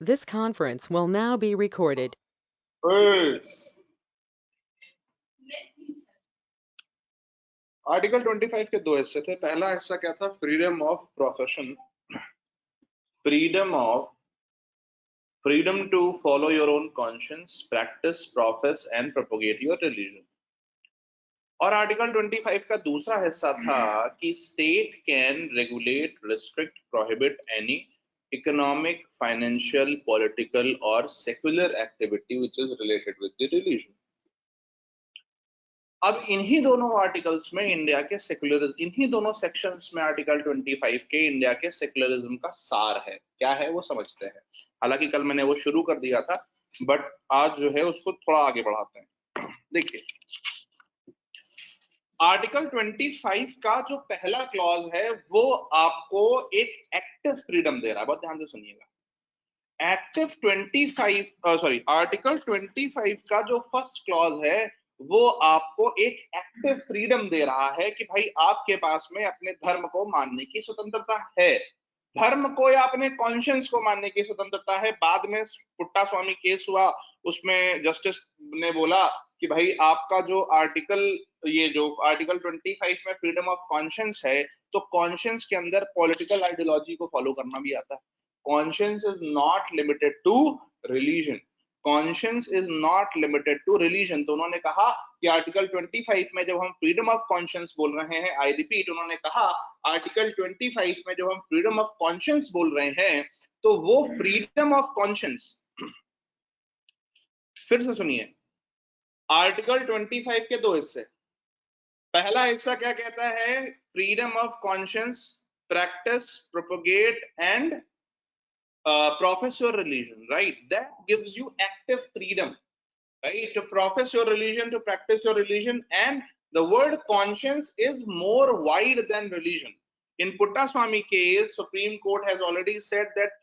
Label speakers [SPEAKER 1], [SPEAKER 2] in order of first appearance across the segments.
[SPEAKER 1] This conference will now be recorded.
[SPEAKER 2] Article 25 के दो हिस्से थे। पहला हिस्सा क्या था? Freedom of profession, freedom to follow your own conscience, practice, profess and propagate your religion. और आर्टिकल 25 का दूसरा हिस्सा था कि state can regulate, restrict, prohibit any economic, financial, political और secular activity which is related with the religion. अब इन्हीं दोनों आर्टिकल्स में इंडिया के सेक्युलरिज्म, इन्हीं दोनों सेक्शंस में आर्टिकल 25 के इंडिया के सेक्युलरिज्म का सार है। क्या है वो समझते हैं। हालांकि कल मैंने वो शुरू कर दिया था, बट आज जो है उसको थोड़ा आगे बढ़ाते हैं। देखिए, आर्टिकल 25 का जो पहला क्लॉज है वो आपको एक एक्टिव फ्रीडम दे रहा है। बहुत ध्यान से सुनिएगा। आर्टिकल 25 का जो फर्स्ट क्लॉज है वो आपको एक एक्टिव फ्रीडम दे रहा है कि भाई आपके पास में अपने धर्म को मानने की स्वतंत्रता है, धर्म को या अपने कॉन्शियंस को मानने की स्वतंत्रता है। बाद में पुट्टा स्वामी केस हुआ, उसमें जस्टिस ने बोला कि भाई आपका जो आर्टिकल 25 में फ्रीडम ऑफ कॉन्शियंस है, तो कॉन्शियंस के अंदर पॉलिटिकल आइडियोलॉजी को फॉलो करना भी आता है। Conscience is not limited to religion, conscience is not limited to religion. तो उन्होंने कहा कि आर्टिकल 25 में जब हम फ्रीडम ऑफ कॉन्शियंस बोल रहे हैं, आई रिपीट, उन्होंने कहा आर्टिकल 25 में जब हम फ्रीडम ऑफ कॉन्शियंस बोल रहे हैं तो वो फ्रीडम ऑफ कॉन्शियंस, फिर से सुनिए, आर्टिकल 25 के दो हिस्से। पहला हिस्सा क्या कहता है? Freedom of conscience, practice, propagate and profess your religion, right? That gives you active freedom, right? To profess your religion, to practice your religion. And the word conscience is more wide than religion. In Putta Swami case, Supreme Court has already said that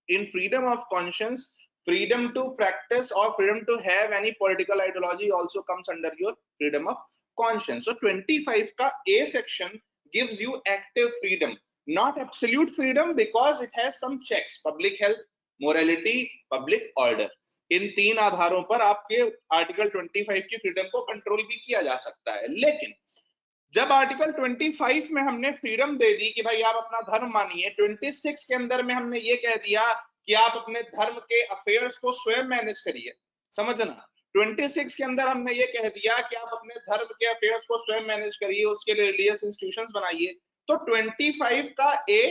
[SPEAKER 2] in freedom of conscience, freedom to practice or freedom to have any political ideology also comes under your freedom of conscience. So 25 ka A section gives you active freedom, not absolute freedom, because it has some checks: public health, morality, public order. इन तीन आधारों पर आपके article 25 की freedom को control भी किया जा सकता है। लेकिन जब आर्टिकल 25 में हमने फ्रीडम दे दी कि भाई आप अपना धर्म मानिए, 26 के अंदर में हमने ये कह दिया कि आप अपने धर्म के अफेयर्स को स्वयं मैनेज करिए। समझना, 26 के अंदर हमने ये कह दिया कि आप अपने धर्म के अफेयर्स को स्वयं मैनेज करिए, उसके लिए रिलीजियस इंस्टीट्यूशंस बनाइए। तो 25 का ए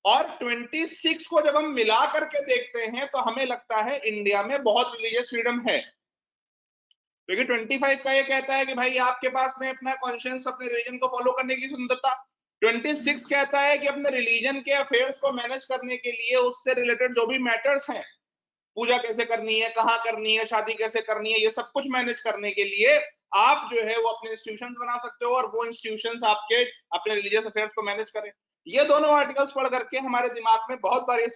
[SPEAKER 2] और 26 को जब हम मिला करके देखते हैं तो हमें लगता है इंडिया में बहुत रिलीजियस फ्रीडम है, क्योंकि 25 का ये कहता है कि भाई आपके पास में अपना कॉन्शियंस, अपने रिलीजन को फॉलो करने की स्वतंत्रता। 26 कहता है कि अपने रिलीजन के अफेयर्स को मैनेज करने के लिए उससे रिलेटेड जो भी मैटर्स हैं, पूजा कैसे करनी है, कहाँ करनी है, शादी कैसे करनी है, ये सब कुछ मैनेज करने के लिए आप जो है वो अपने इंस्टीट्यूशंस बना सकते हो और वो इंस्टीट्यूशंस आपके अपने रिलीजियस अफेयर्स को मैनेज करें। ये दोनों आर्टिकल्स पढ़ करके हमारे दिमाग में बहुत बार ये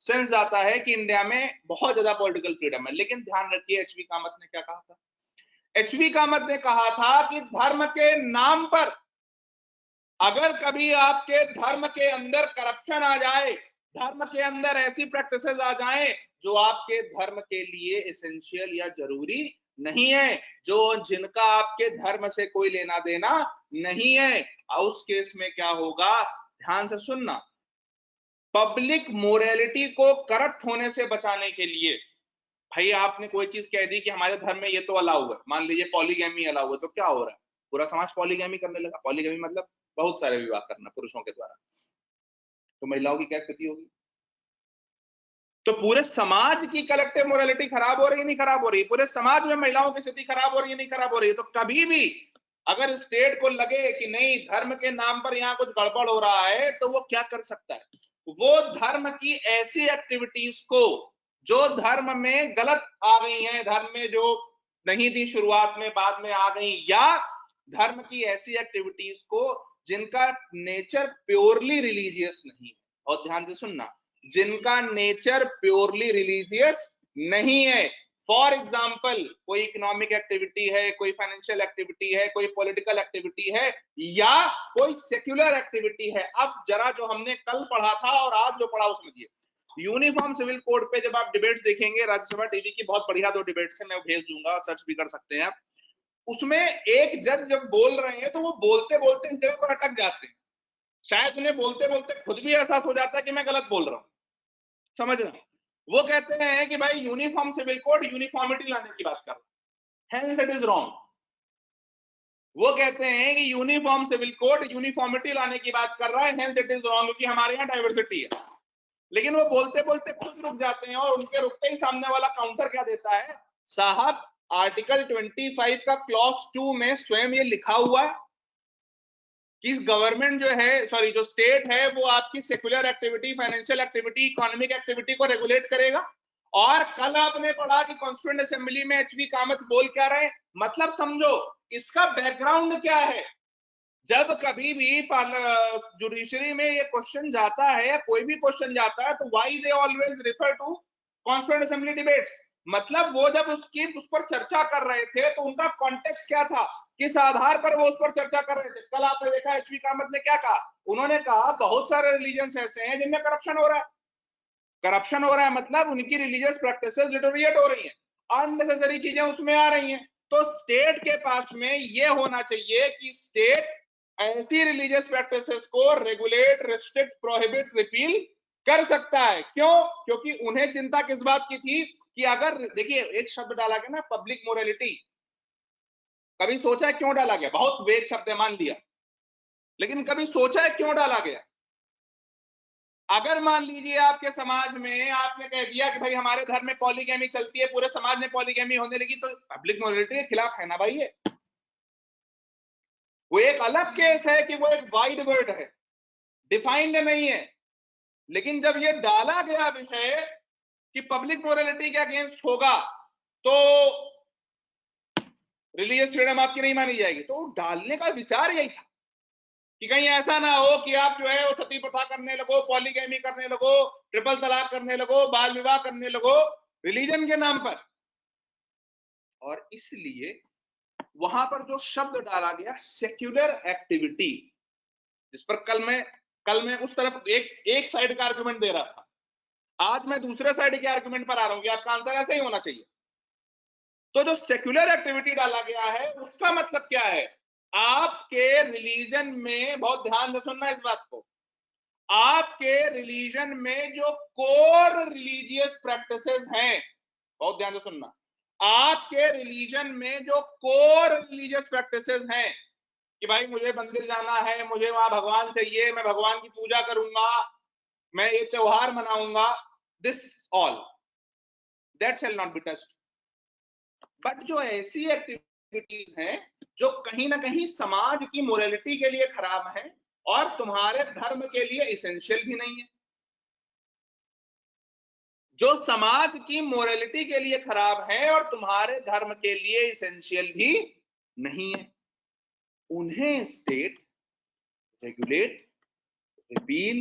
[SPEAKER 2] सेंस आता है कि इंडिया में बहुत ज्यादा पॉलिटिकल फ्रीडम है। लेकिन ध्यान रखिए, एचवी कामत ने क्या कहा था? एचवी कामत ने कहा था कि धर्म के नाम पर अगर कभी आपके धर्म के अंदर करप्शन आ जाए, धर्म के अंदर ऐसी प्रैक्टिसेस आ जाएं जो आपके धर्म के लिए एसेंशियल या जरूरी नहीं है, जिनका आपके धर्म से कोई लेना देना नहीं है, उस केस में क्या होगा? ध्यान से सुनना। पब्लिक मोरालिटी को करप्ट होने से बचाने के लिए, भाई आपने कोई चीज कह दी कि हमारे धर्म में ये तो अलाउ है, मान लीजिए पॉलीगैमी अलाउ है, तो क्या हो रहा है? पूरा समाज पॉलीगैमी करने लगा। पॉलीगैमी मतलब बहुत सारे विवाह करना पुरुषों के द्वारा, तो महिलाओं की क्या स्थिति होगी? तो पूरे समाज की कलेक्टिव मोरालिटी खराब हो रही है, नहीं खराब हो रही? पूरे समाज में महिलाओं की स्थिति खराब हो रही है, नहीं खराब हो रही है? तो कभी भी अगर स्टेट को लगे कि नहीं, धर्म के नाम पर यहाँ कुछ गड़बड़ हो रहा है, तो वो क्या कर सकता है? वो धर्म की ऐसी एक्टिविटीज को जो धर्म में गलत आ गई हैं, धर्म में जो नहीं थी शुरुआत में, बाद में आ गई, या धर्म की ऐसी एक्टिविटीज को जिनका नेचर प्योरली रिलीजियस नहीं है, और ध्यान से सुनना, जिनका नेचर प्योरली रिलीजियस नहीं है। फॉर एग्जाम्पल, कोई इकोनॉमिक एक्टिविटी है, कोई फाइनेंशियल एक्टिविटी है, कोई पॉलिटिकल एक्टिविटी है, या कोई सेक्युलर एक्टिविटी है। अब जरा जो हमने कल पढ़ा था और आज जो पढ़ा वो समझिए। यूनिफॉर्म सिविल कोड पे जब आप डिबेट्स देखेंगे, राज्यसभा टीवी की बहुत बढ़िया 2 डिबेट्स है, मैं भेज दूंगा, सर्च भी कर सकते हैं आप। उसमें एक जज जब बोल रहे हैं तो वो बोलते बोलते इस जगह पर अटक जाते हैं, शायद उन्हें बोलते बोलते खुद भी एहसास हो जाता है कि मैं गलत बोल रहा हूं, समझ रहे हैं। वो कहते हैं कि भाई यूनिफॉर्म सिविल कोड यूनिफॉर्मिटी लाने की बात कर रहा है, हेंस इट इज रॉन्ग। वो कहते हैं कि यूनिफॉर्म सिविल कोड यूनिफॉर्मिटी लाने की बात कर रहा है, हेंस इट इज रॉन्ग, क्योंकि हमारे यहाँ डाइवर्सिटी है। लेकिन वो बोलते बोलते खुद रुक जाते हैं, और उनके रुकते ही सामने वाला काउंटर क्या देता है, साहब आर्टिकल 25 का क्लॉज 2 में स्वयं ये लिखा हुआ है कि गवर्नमेंट जो है, सॉरी जो स्टेट है, वो आपकी secular activity, financial activity, economic activity को रेगुलेट करेगा। और कल आपने पढ़ा कि कॉन्स्टिट्यूएंट असेंबली में एचवी कामत बोल क्या रहे, मतलब समझो इसका बैकग्राउंड क्या है। जब कभी भी जुडिशरी में ये क्वेश्चन जाता है, कोई भी क्वेश्चन जाता है, तो why they always refer to constituent assembly debates, मतलब वो जब उस पर चर्चा कर रहे थे तो उनका कॉन्टेक्स्ट क्या था, किस आधार पर वो उस पर चर्चा कर रहे थे। कल आपने देखा एचवी कामत ने क्या कहा, उन्होंने कहा बहुत सारे रिलीजन्स ऐसे हैं जिनमें करप्शन हो रहा है। करप्शन हो रहा है मतलब उनकी रिलीजियस प्रैक्टिसेस डिटोरिएट हो रही हैं, अननेसेसरी चीजें उसमें आ रही हैं। तो स्टेट के पास में ये होना चाहिए कि स्टेट ऐसी रिलीजियस प्रैक्टिसेस को रेगुलेट, रिस्ट्रिक्ट, प्रोहिबिट, रिपील कर सकता है। क्यों? क्योंकि उन्हें चिंता किस बात की थी कि अगर, देखिए एक शब्द डाला गया ना, पब्लिक मोरालिटी, कभी सोचा है क्यों डाला गया? बहुत वेग शब्द है, मान लिया, लेकिन कभी सोचा है क्यों डाला गया? अगर मान लीजिए आपके समाज में आपने कह दिया कि भाई हमारे धर्म में पॉलीगैमी चलती है, पूरे समाज में पॉलीगैमी होने लगी, तो पब्लिक मोरालिटी के खिलाफ है ना भाई ये। वो एक अलग केस है कि वो एक वाइड वर्ड है, डिफाइंड नहीं है। लेकिन जब ये डाला गया विषय कि पब्लिक मोरालिटी के अगेंस्ट होगा तो रिलीजियस फ्रीडम आपकी नहीं मानी जाएगी, तो डालने का विचार यही था कि कहीं ऐसा ना हो कि आप जो है वो सती प्रथा करने लगो, पॉलीगैमी करने लगो, ट्रिपल तलाक करने लगो, बाल विवाह करने लगो रिलीजन के नाम पर। और इसलिए वहां पर जो शब्द डाला गया सेक्युलर एक्टिविटी, जिस पर कल मैं उस तरफ एक साइड का आर्गुमेंट दे रहा था, आज मैं दूसरे साइड के आर्गुमेंट पर आ रहा हूं कि आपका आंसर ऐसे ही होना चाहिए। तो जो सेक्युलर एक्टिविटी डाला गया है उसका मतलब क्या है, आपके रिलीजन में, बहुत ध्यान से सुनना इस बात को, आपके रिलीजन में जो कोर रिलीजियस प्रैक्टिसेस हैं, बहुत ध्यान से सुनना, आपके रिलीजन में जो कोर रिलीजियस प्रैक्टिसेस हैं कि भाई मुझे मंदिर जाना है, मुझे वहां भगवान चाहिए, मैं भगवान की पूजा करूंगा, मैं ये त्योहार मनाऊंगा, this all that shall not be touched. But जो ऐसी एक्टिविटीज हैं जो कहीं ना कहीं समाज की मोरालिटी के लिए खराब है और तुम्हारे धर्म के लिए इसेंशियल भी नहीं है, जो समाज की मोरालिटी के लिए खराब है और तुम्हारे धर्म के लिए इसेंशियल भी नहीं है, उन्हें स्टेट रेगुलेट, रिपील,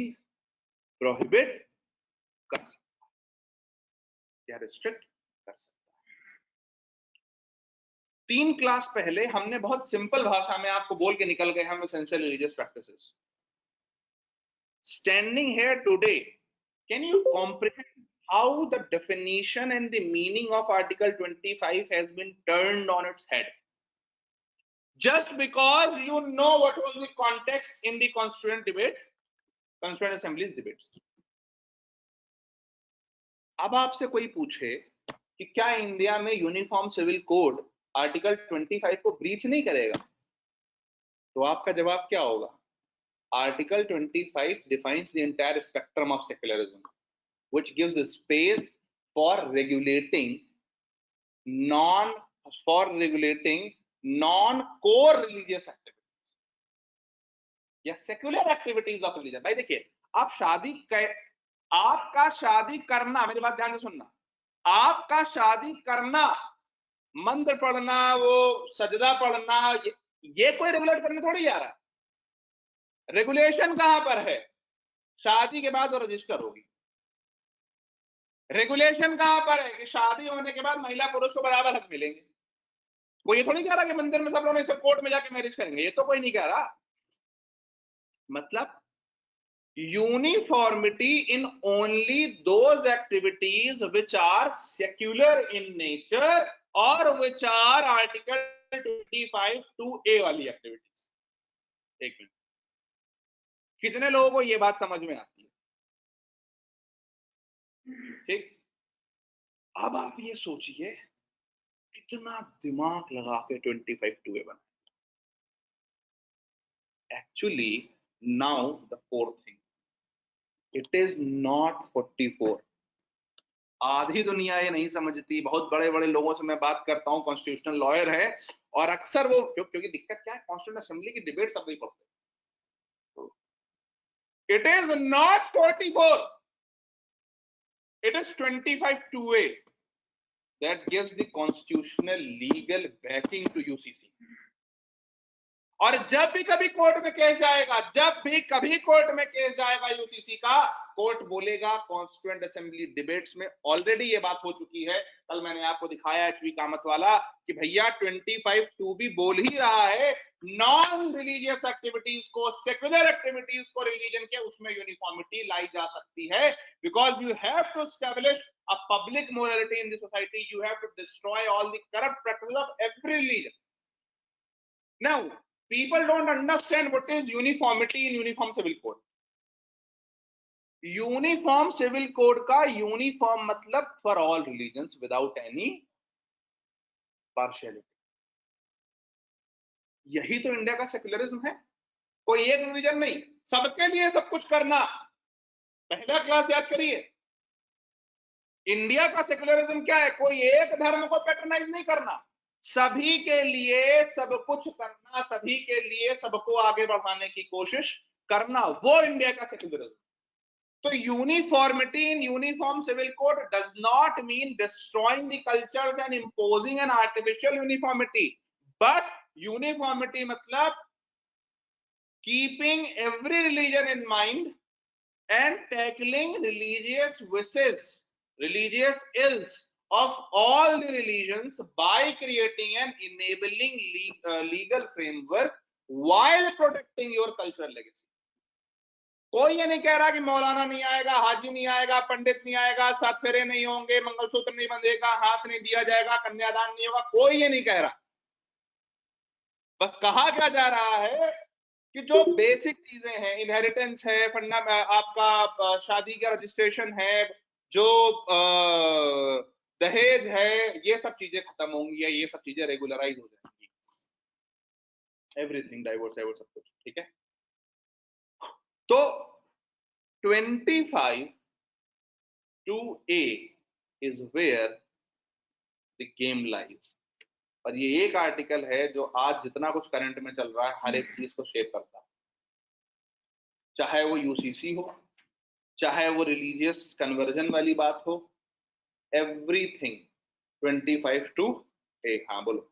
[SPEAKER 2] प्रोहिबिट कर सकता है या रिस्ट्रिक्ट कर सकता है। 3 क्लास पहले हमने बहुत सिंपल भाषा में आपको बोल के निकल गए हम essential religious practices. Standing here today, can you comprehend how the definition and the meaning of Article 25 has been turned on its head? Just because you know what was the context in the Constituent debate, Constituent Assembly's debates. अब आपसे कोई पूछे कि क्या India में uniform civil code article 25 को breach नहीं करेगा, तो आपका जवाब क्या होगा? Article 25 defines the entire spectrum of secularism, which gives a space for regulating non-core religious activities या secular activities of religion। भाई देखिए, आपका शादी करना, मेरी बात ध्यान से सुनना, आपका शादी करना, मंत्र पढ़ना, वो सजदा पढ़ना, ये कोई रेगुलेट करने थोड़ी जा रहा है। रेगुलेशन कहां पर है? शादी के बाद वो रजिस्टर होगी। रेगुलेशन कहां पर है कि शादी होने के बाद महिला पुरुष को बराबर हक मिलेंगे। कोई ये थोड़ी कह रहा कि मंदिर में सब लोग सब कोर्ट में जाके मैरिज करेंगे, ये तो कोई नहीं कह रहा। मतलब uniformity in only those activities which are secular in nature or which are article 25 2A वाली एक्टिविटीज। एक मिनट, कितने लोगों को ये बात समझ में आती है? ठीक, अब आप ये सोचिए कितना दिमाग लगा के 25 2A बना। Actually now the fourth thing, it is not 44। आधी दुनिया ये नहीं समझती। बहुत बड़े बड़े लोगों से मैं बात करता हूं, कॉन्स्टिट्यूशनल लॉयर है, और अक्सर वो क्योंकि दिक्कत क्या है, कॉन्स्टिट्यूशनल असेंबली की डिबेट सब नहीं पढ़ते। It is not 44, it is 25 2A that gives the constitutional legal backing to UCC। और जब भी कभी कोर्ट में केस जाएगा, जब भी कभी कोर्ट में केस जाएगा यूसीसी का, कोर्ट बोलेगा कॉन्स्टिट्यूएंट असेंबली डिबेट्स में ऑलरेडी ये बात हो चुकी है। कल मैंने आपको दिखाया एचवी कामत वाला कि भैया 25 2B बोल ही रहा है नॉन रिलीजियस एक्टिविटीज को, सेक्युलर एक्टिविटीज को रिलीजन के उसमें यूनिफॉर्मिटी लाई जा सकती है, because you have to establish a public morality in the society, you have to destroy all the corrupt practices of every religion. Now people don't understand what is uniformity in uniform civil code। Uniform civil code का uniform मतलब for all religions without any partiality. यही तो India का secularism है। कोई एक religion नहीं, सबके लिए सब कुछ करना। पहला क्लास याद करिए, इंडिया का सेक्युलरिज्म क्या है? कोई एक धर्म को पैटर्नाइज नहीं करना, सभी के लिए सब कुछ करना, सभी के लिए सबको आगे बढ़ाने की कोशिश करना, वो इंडिया का सेक्युलरिज्म। तो uniformity in uniform civil code does not mean destroying the cultures and imposing an artificial uniformity, but uniformity मतलब keeping every religion in mind and tackling religious vices, religious ills of all the religions by creating an enabling legal framework while protecting your cultural legacy। कोई ये नहीं कह रहा कि मौलाना नहीं आएगा, हाजी नहीं आएगा, पंडित नहीं आएगा, सात फेरे नहीं होंगे, मंगलसूत्र नहीं बंधेगा, हाथ नहीं दिया जाएगा, कन्यादान नहीं होगा, कोई ये नहीं कह रहा। बस कहा क्या जा रहा है कि जो बेसिक चीजें हैं, इनहेरिटेंस है, फंडा आपका शादी का रजिस्ट्रेशन है, जो दहेज है, ये सब चीजें खत्म होंगी या ये सब चीजें रेगुलराइज हो जाएंगी। एवरीथिंग डाइवोर्स सब कुछ ठीक है। तो 25 2A is where the game lies. और ये एक आर्टिकल है जो आज जितना कुछ करंट में चल रहा है हर एक चीज को शेप करता है, चाहे वो यूसीसी हो, चाहे वो रिलीजियस कन्वर्जन वाली बात हो, एवरीथिंग 25 2A। हाँ बोलो।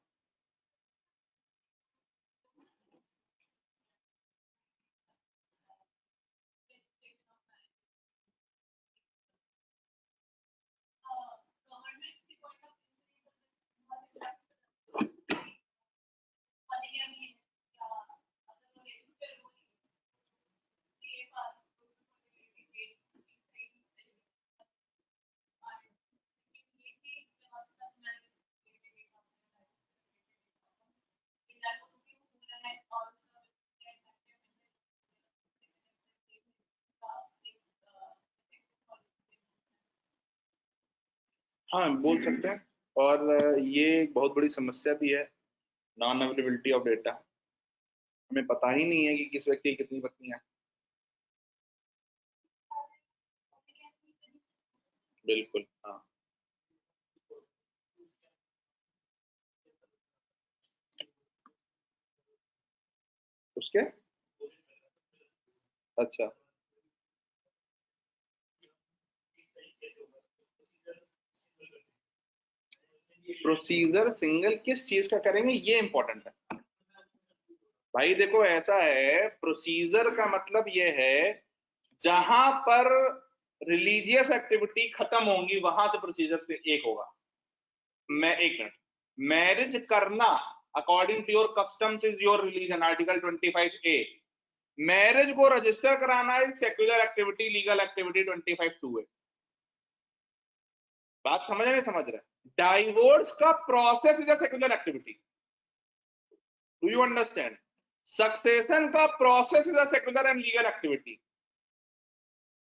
[SPEAKER 2] हाँ बोल सकते हैं। और ये एक बहुत बड़ी समस्या भी है, नॉन अवेलेबिलिटी ऑफ डेटा। हमें पता ही नहीं है कि किस व्यक्ति की कितनी पत्नियां। बिल्कुल हाँ। उसके अच्छा, प्रोसीजर सिंगल किस चीज का करेंगे ये इंपॉर्टेंट है भाई। देखो ऐसा है, प्रोसीजर का मतलब ये है जहां पर रिलीजियस एक्टिविटी खत्म होंगी वहां से प्रोसीजर से एक होगा। मैं एक मिनट, मैरिज करना according to your customs is your religion, article 25A। Marriage को रजिस्टर कराना is secular activity, legal activity 25(2) है। बात समझ नहीं समझ रहे? डाइवोर्स का process is a secular activity. Do you understand? Succession का process is a secular and legal activity.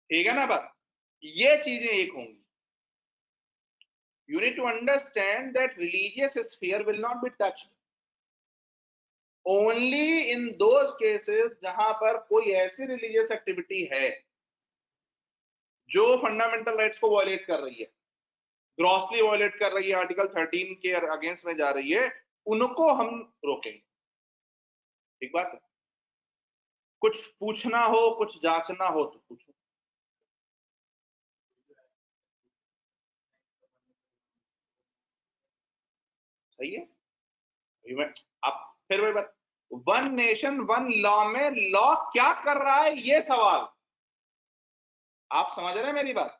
[SPEAKER 2] ठीक है ना बात? ये चीजें एक होंगी। You need to understand that religious sphere will not be touched only in those cases जहां पर कोई ऐसी रिलीजियस एक्टिविटी है जो फंडामेंटल राइट्स को वायलेट कर रही है, ग्रॉसली वायलेट कर रही है, आर्टिकल 13 के अगेंस्ट में जा रही है, उनको हम रोकेंगे। ठीक बात है? कुछ पूछना हो, कुछ जांचना हो तो पूछो। सही है? अब फिर वही बात, वन नेशन वन लॉ में लॉ क्या कर रहा है, ये सवाल आप समझ रहे हैं मेरी बात?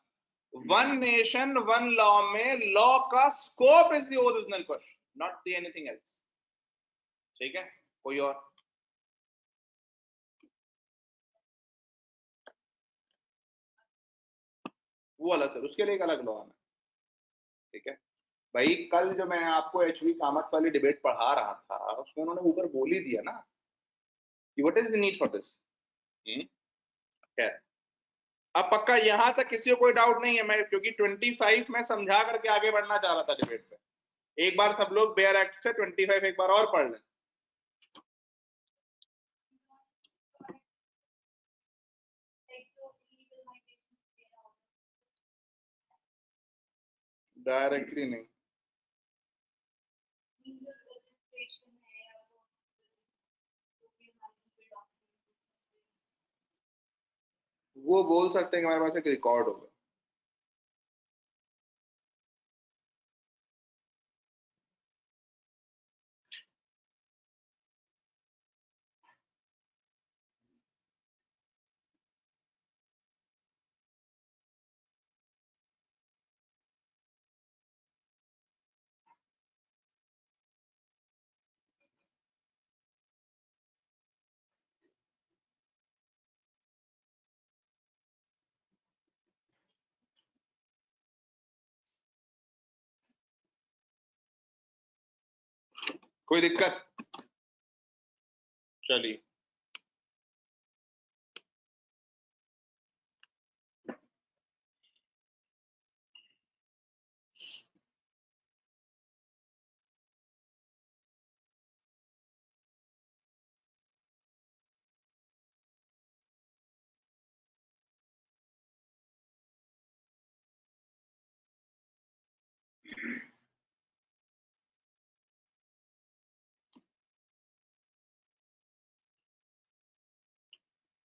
[SPEAKER 2] वन नेशन वन लॉ में लॉ का scope is the original question, not the anything else. ठीक है? कोई और? वो अलग सर, उसके लिए एक अलग लॉ है। ठीक है भाई, कल जो मैं आपको एचवी कामत वाली डिबेट पढ़ा रहा था उसमें उन्होंने ऊपर बोल ही दिया ना कि what is the need for this. अब पक्का यहां तक किसी को कोई डाउट नहीं है, मैं क्योंकि 25 मैं समझा करके आगे बढ़ना चाह रहा था डिबेट पे। एक बार सब लोग बेयर एक्ट से 25 एक बार और पढ़ लें। डायरेक्टली नहीं, वो बोल सकते हैं कि हमारे पास एक रिकॉर्ड होगा। कोई दिक्कत? चलिए,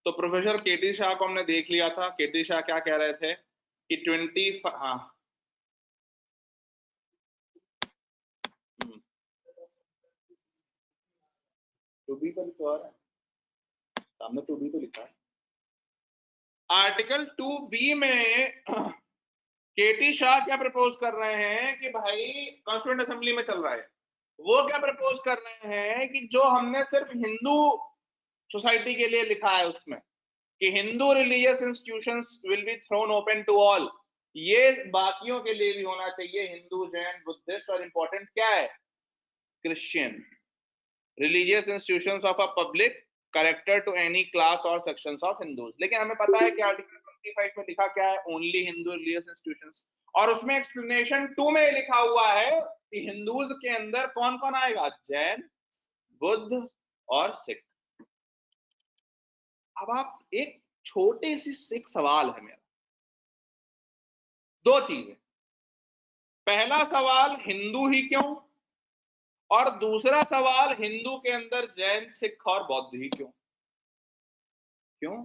[SPEAKER 2] तो प्रोफेसर केटी शाह को हमने देख लिया था। केटी शाह क्या कह रहे थे कि 20, हाँ टू बी पर तो आ रहा है सामने, टू बी तो लिखा है आर्टिकल 2B में। केटी शाह क्या प्रपोज कर रहे हैं कि भाई कॉन्स्टिट्यूएंट असेंबली में चल रहा है, वो क्या प्रपोज कर रहे हैं कि जो हमने सिर्फ हिंदू सोसाइटी के लिए लिखा है उसमें कि Hindu religious institutions will be thrown open to all, ये बाकियों के लिए भी होना चाहिए, हिंदू, जैन, बुद्धिस्ट और इंपॉर्टेंट क्या है, Christian. Religious institutions of a public character to any class और सेक्शंस ऑफ हिंदूज। लेकिन हमें पता है कि आर्टिकल 25 में लिखा क्या है, ओनली हिंदू रिलीजियस इंस्टीट्यूशंस। और उसमें एक्सप्लेनेशन 2 में लिखा हुआ है कि हिंदूज के अंदर कौन कौन आएगा, जैन, बुद्ध और सिख। अब आप एक छोटी सी एक सवाल है मेरा, दो चीजें। पहला सवाल हिंदू ही क्यों, और दूसरा सवाल हिंदू के अंदर जैन, सिख और बौद्ध ही क्यों? क्यों?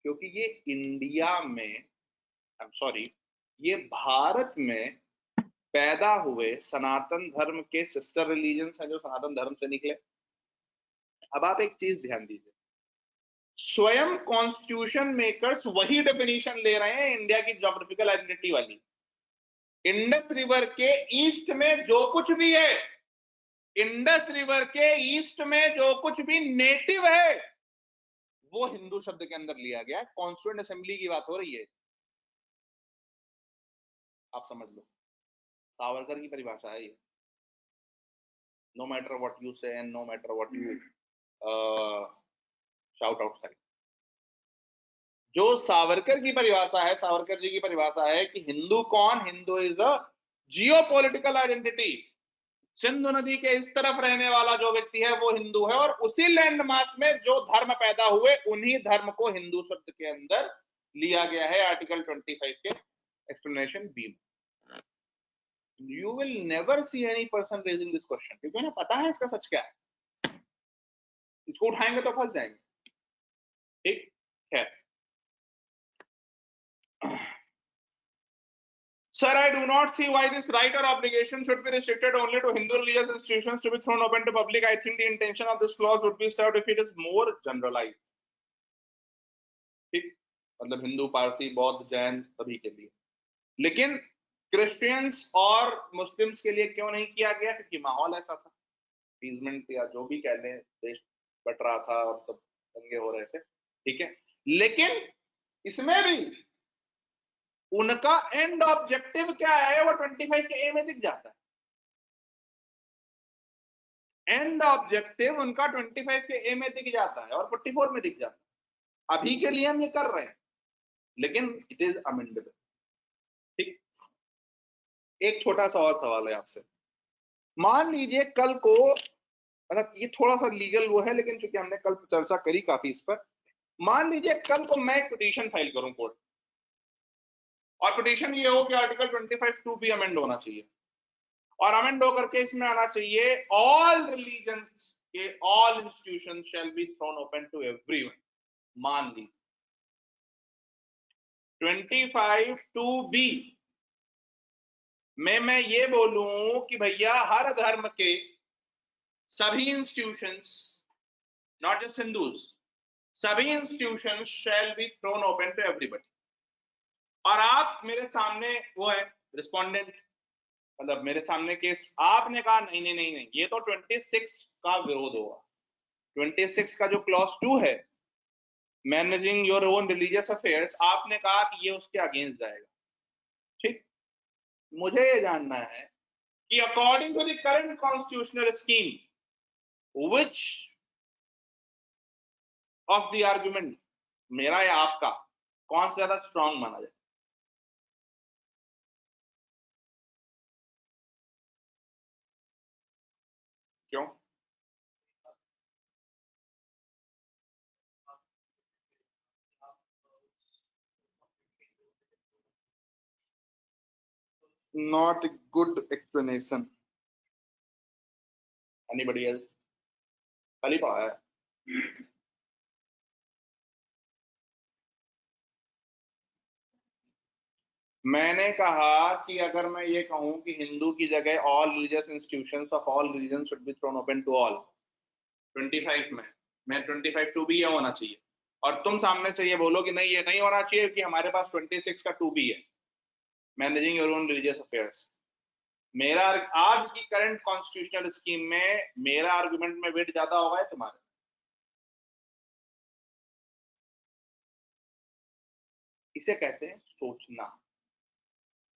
[SPEAKER 2] क्योंकि ये इंडिया में, आई एम सॉरी, ये भारत में पैदा हुए सनातन धर्म के सिस्टर रिलीजन्स हैं जो सनातन धर्म से निकले। अब आप एक चीज ध्यान दीजिए, स्वयं कॉन्स्टिट्यूशन मेकर्स वही डेफिनेशन ले रहे हैं इंडिया की ज्योग्राफिकल आइडेंटिटी वाली। इंडस रिवर के ईस्ट में जो कुछ भी है, इंडस रिवर के ईस्ट में जो कुछ भी नेटिव है वो हिंदू शब्द के अंदर लिया गया है। कॉन्स्टिट्यूएंट असेंबली की बात हो रही है, आप समझ लो। सावरकर की परिभाषा है ये। No matter what you say and no matter what you shout outside. जो सावरकर की परिभाषा है, सावरकर जी की परिभाषा है कि हिंदू कौन, Hindu is a geopolitical identity. Sindhu नदी के इस तरफ रहने वाला जो व्यक्ति है वो हिंदू है, और उसी लैंड मास में जो धर्म पैदा हुए उन्हीं धर्म को हिंदू शब्द के अंदर लिया गया है आर्टिकल 25 के एक्सप्लेनेशन बी में। You will never see any person raising this question, क्योंकि उन्हें पता है इसका सच क्या है। इसको उठाएंगे तो फंस जाएंगे। ठीक है Sir, I do not see why this right or obligation should be restricted only to Hindu religious institutions to be thrown open to public. I think the intention of this clause would be served if it is more generalized. ठीक, मतलब हिंदू, पारसी, बौद्ध, जैन सभी के लिए, लेकिन Christians और Muslims के लिए क्यों नहीं किया गया? क्योंकि माहौल ऐसा था, अपीजमेंट या जो भी कह लें, देश बट रहा था और सब दंगे हो रहे थे। ठीक है, लेकिन इसमें भी उनका एंड ऑब्जेक्टिव क्या है वो 25 के ए में दिख जाता है। एंड ऑब्जेक्टिव उनका 25 के ए में दिख जाता है और 44 में दिख जाता है। अभी के लिए हम ये कर रहे हैं, लेकिन इट इज अमेंडेबल। ठीक, एक छोटा सा और सवाल है आपसे। मान लीजिए कल को, मतलब ये थोड़ा सा लीगल वो है, लेकिन चूंकि हमने कल चर्चा करी काफी इस पर, मान लीजिए कल को मैं एक पिटीशन फाइल करूं कोर्ट, और पिटीशन ये हो कि आर्टिकल 25(2) भी अमेंड होना चाहिए, और अमेंड होकर के इसमें आना चाहिए ऑल रिलीजन्स के all institution shall be thrown open to everyone. मान ली 25(2)(b) में मैं ये बोलूं कि भैया हर धर्म के सभी इंस्टीट्यूशंस, नॉट जस्ट हिंदूज, सभी institutions shall be thrown open to everybody, और आप मेरे सामने वो है रिस्पोंडेंट, मतलब मेरे सामने केस, आपने कहा नहीं नहीं नहीं नहीं, ये तो 26 का विरोध होगा। 26 का जो क्लॉज 2 है, managing your own religious affairs, आपने कहा कि ये उसके अगेंस्ट जाएगा। ठीक, मुझे ये जानना है कि according to the current constitutional scheme which of the argument, मेरा या आपका, कौन सा ज्यादा स्ट्रांग माना जाए? क्यों? Not a good explanation. Anybody else? कल ही पढ़ा है। मैंने कहा कि अगर मैं ये कहूं कि हिंदू की जगह all religious institutions of all religion should be thrown open to all 25 में, मैं 25(2) ये होना चाहिए, और तुम सामने से ये बोलो कि नहीं ये नहीं होना चाहिए कि हमारे पास 26 का 2B है, managing your own religious affairs. मेरा आज की करंट कॉन्स्टिट्यूशनल स्कीम में मेरा आर्गुमेंट में वेट ज्यादा होगा है तुम्हारे? इसे कहते हैं सोचना।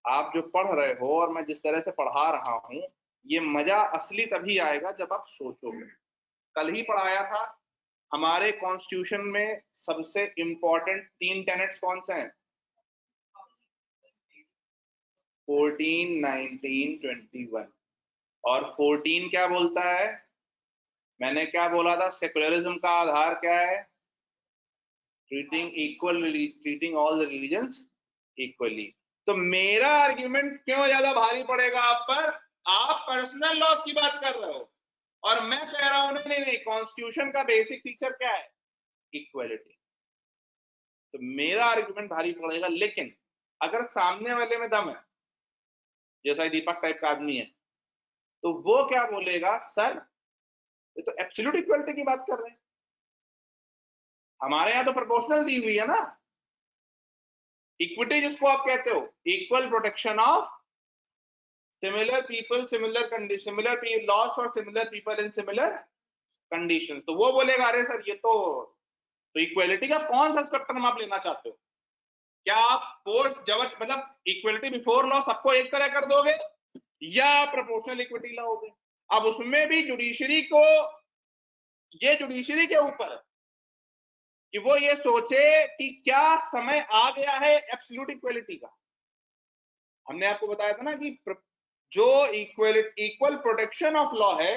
[SPEAKER 2] आप जो पढ़ रहे हो और मैं जिस तरह से पढ़ा रहा हूं, ये मजा असली तभी आएगा जब आप सोचोगे। कल ही पढ़ाया था, हमारे कॉन्स्टिट्यूशन में सबसे इंपॉर्टेंट 3 टेनेट्स कौन से हैं? 14, 19, 21। और 14 क्या बोलता है? मैंने क्या बोला था? सेकुलरिज्म का आधार क्या है? Treating all the religions equally. तो मेरा आर्ग्यूमेंट क्यों ज्यादा भारी पड़ेगा आप पर? आप पर्सनल लॉस की बात कर रहे हो और मैं कह रहा हूं नहीं नहीं, कॉन्स्टिट्यूशन का बेसिक फीचर क्या है? इक्वलिटी। तो मेरा आर्ग्यूमेंट भारी पड़ेगा, लेकिन अगर सामने वाले में दम है, जैसा दीपक टाइप का आदमी है, तो वो क्या बोलेगा? सर ये तो एब्सोल्यूट इक्वलिटी की बात कर रहे हैं, हमारे यहाँ तो प्रोपोर्शनल दी हुई है ना। इक्विटी जिसको आप कहते हो, equal protection of similar people, similar condition, similar loss for similar people in similar conditions. तो वो बोलेगा अरे सर ये तो तो इक्वलिटी का कौन सा स्पेक्ट्रम आप लेना चाहते हो? क्या आप फोर्स जबर मतलब इक्वलिटी बिफोर लॉ सबको एक तरह कर दोगे, या प्रोपोर्शनल इक्विटी लाओगे? अब उसमें भी जुडिशरी को, ये जुडिशरी के ऊपर है कि वो ये सोचे कि क्या समय आ गया है एब्सोल्यूट इक्वलिटी का। हमने आपको बताया था ना कि जो इक्वल प्रोटेक्शन ऑफ लॉ है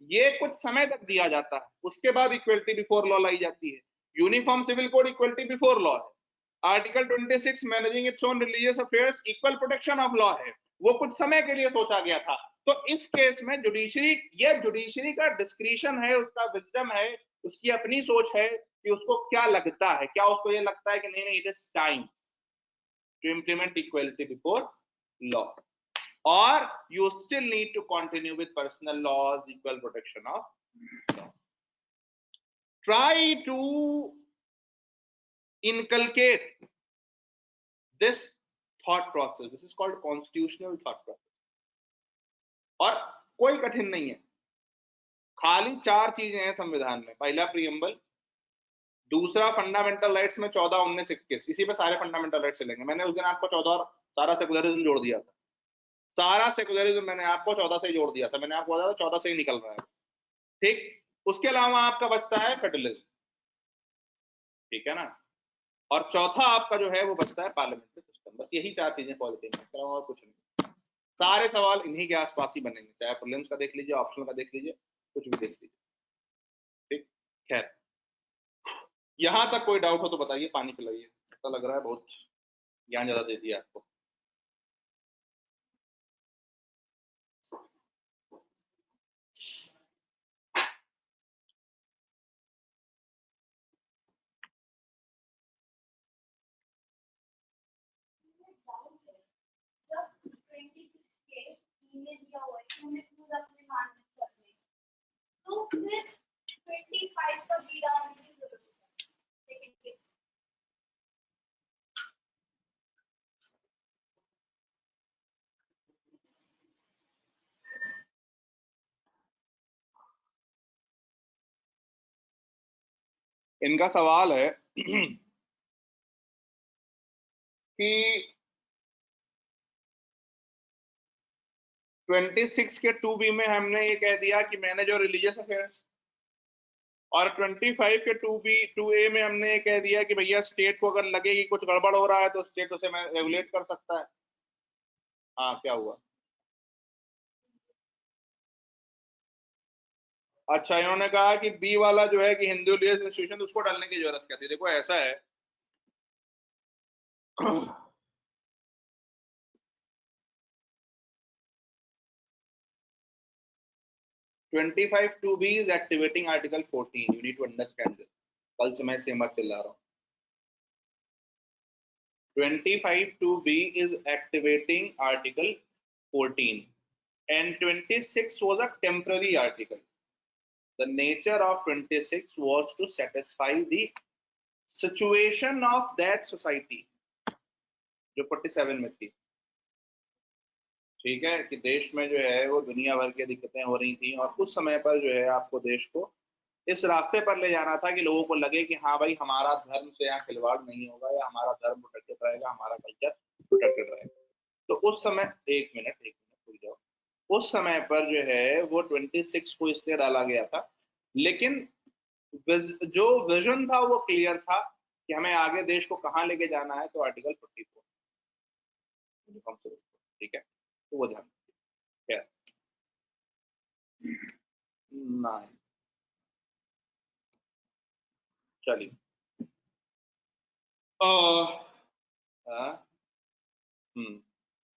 [SPEAKER 2] ये कुछ समय तक दिया जाता है, उसके बाद इक्वलिटी बिफोर लॉ लाई जाती है। Uniform civil code equality before law है। Article 26 managing its own religious affairs equal protection of law है, वो कुछ समय के लिए सोचा गया था। तो इस केस में जुडिशरी, ये जुडिशरी का डिस्क्रिशन है, उसका विजडम है, उसकी अपनी सोच है कि उसको क्या लगता है, क्या उसको ये लगता है कि नहीं नहीं it is time to implement equality before law, or you still need to continue with personal laws, equal protection of law. Try to inculcate this thought process. This is called constitutional thought process. और कोई कठिन नहीं है, खाली 4 चीजें हैं संविधान में। पहला प्रीएम्बल, दूसरा फंडामेंटल राइट्स में 14, 19, 21, इसी पे सारे फंडामेंटल राइट्स चलेंगे। मैंने उस दिन आपको 14 और सारा सेकुलरिज्म जोड़ दिया था, सारा सेकुलरिज्म मैंने आपको 14 से ही जोड़ दिया था, मैंने आपको बताया 14 से ही निकल रहा है, ठीक। उसके अलावा आपका बचता है फेडरलिज्म, ठीक है ना, और चौथा आपका जो है वो बचता है पार्लियामेंट्री सिस्टम। बस यही 4 चीजें पॉलिटिक्स में, इसके अलावा कुछ नहीं। सारे सवाल इन्हीं के आसपास ही बनेंगे, चाहे प्रीलिम्स का देख लीजिए, ऑप्शनल का देख लीजिए, कुछ भी देख लीजिए, ठीक। खैर, यहां तक कोई डाउट हो तो बताइए, पानी पिलाइए, ऐसा लग रहा है बहुत ज्ञान ज्यादा दे दिया आपको।
[SPEAKER 3] तो फिर 25 का बी डाउन की जरूरत है।
[SPEAKER 2] इनका सवाल है कि 26 के 2B में हमने ये कह दिया कि मैनेज और रिलीजियस अफेयर्स, और 25 के 2A में हमने ये कह दिया कि भैया स्टेट को अगर लगे कि कुछ गड़बड़ हो रहा है तो स्टेट उसे रेगुलेट कर सकता है। हाँ, क्या हुआ? अच्छा, इन्होंने कहा कि बी वाला जो है कि हिंदू रिलीजियस इंस्टीट्यूशन, उसको डालने की जरूरत क्या थी? देखो ऐसा है 25 2B is activating article 14, you need to understand this। कल से मैं सेम बात चिल्ला रहा हूँ। 25 2B is activating article 14 and 26 was a temporary article। The nature of 26 was to satisfy the situation of that society जो 47 में थी, ठीक है, कि देश में जो है वो दुनिया भर की दिक्कतें हो रही थी, और उस समय पर जो है आपको देश को इस रास्ते पर ले जाना था कि लोगों को लगे कि हाँ भाई हमारा धर्म से यहाँ खिलवाड़ नहीं होगा, या हमारा धर्म प्रोटेक्टेड रहेगा, हमारा कल्चर प्रोटेक्टेड रहेगा। तो उस समय, एक मिनट रुक जाओ, उस समय पर जो है वो 26 को इसलिए डाला गया था, लेकिन जो विजन था वो क्लियर था कि हमें आगे देश को कहाँ लेके जाना है, तो आर्टिकल 44, ठीक है, तो वो ध्यान रखिए। नहीं, चलिए,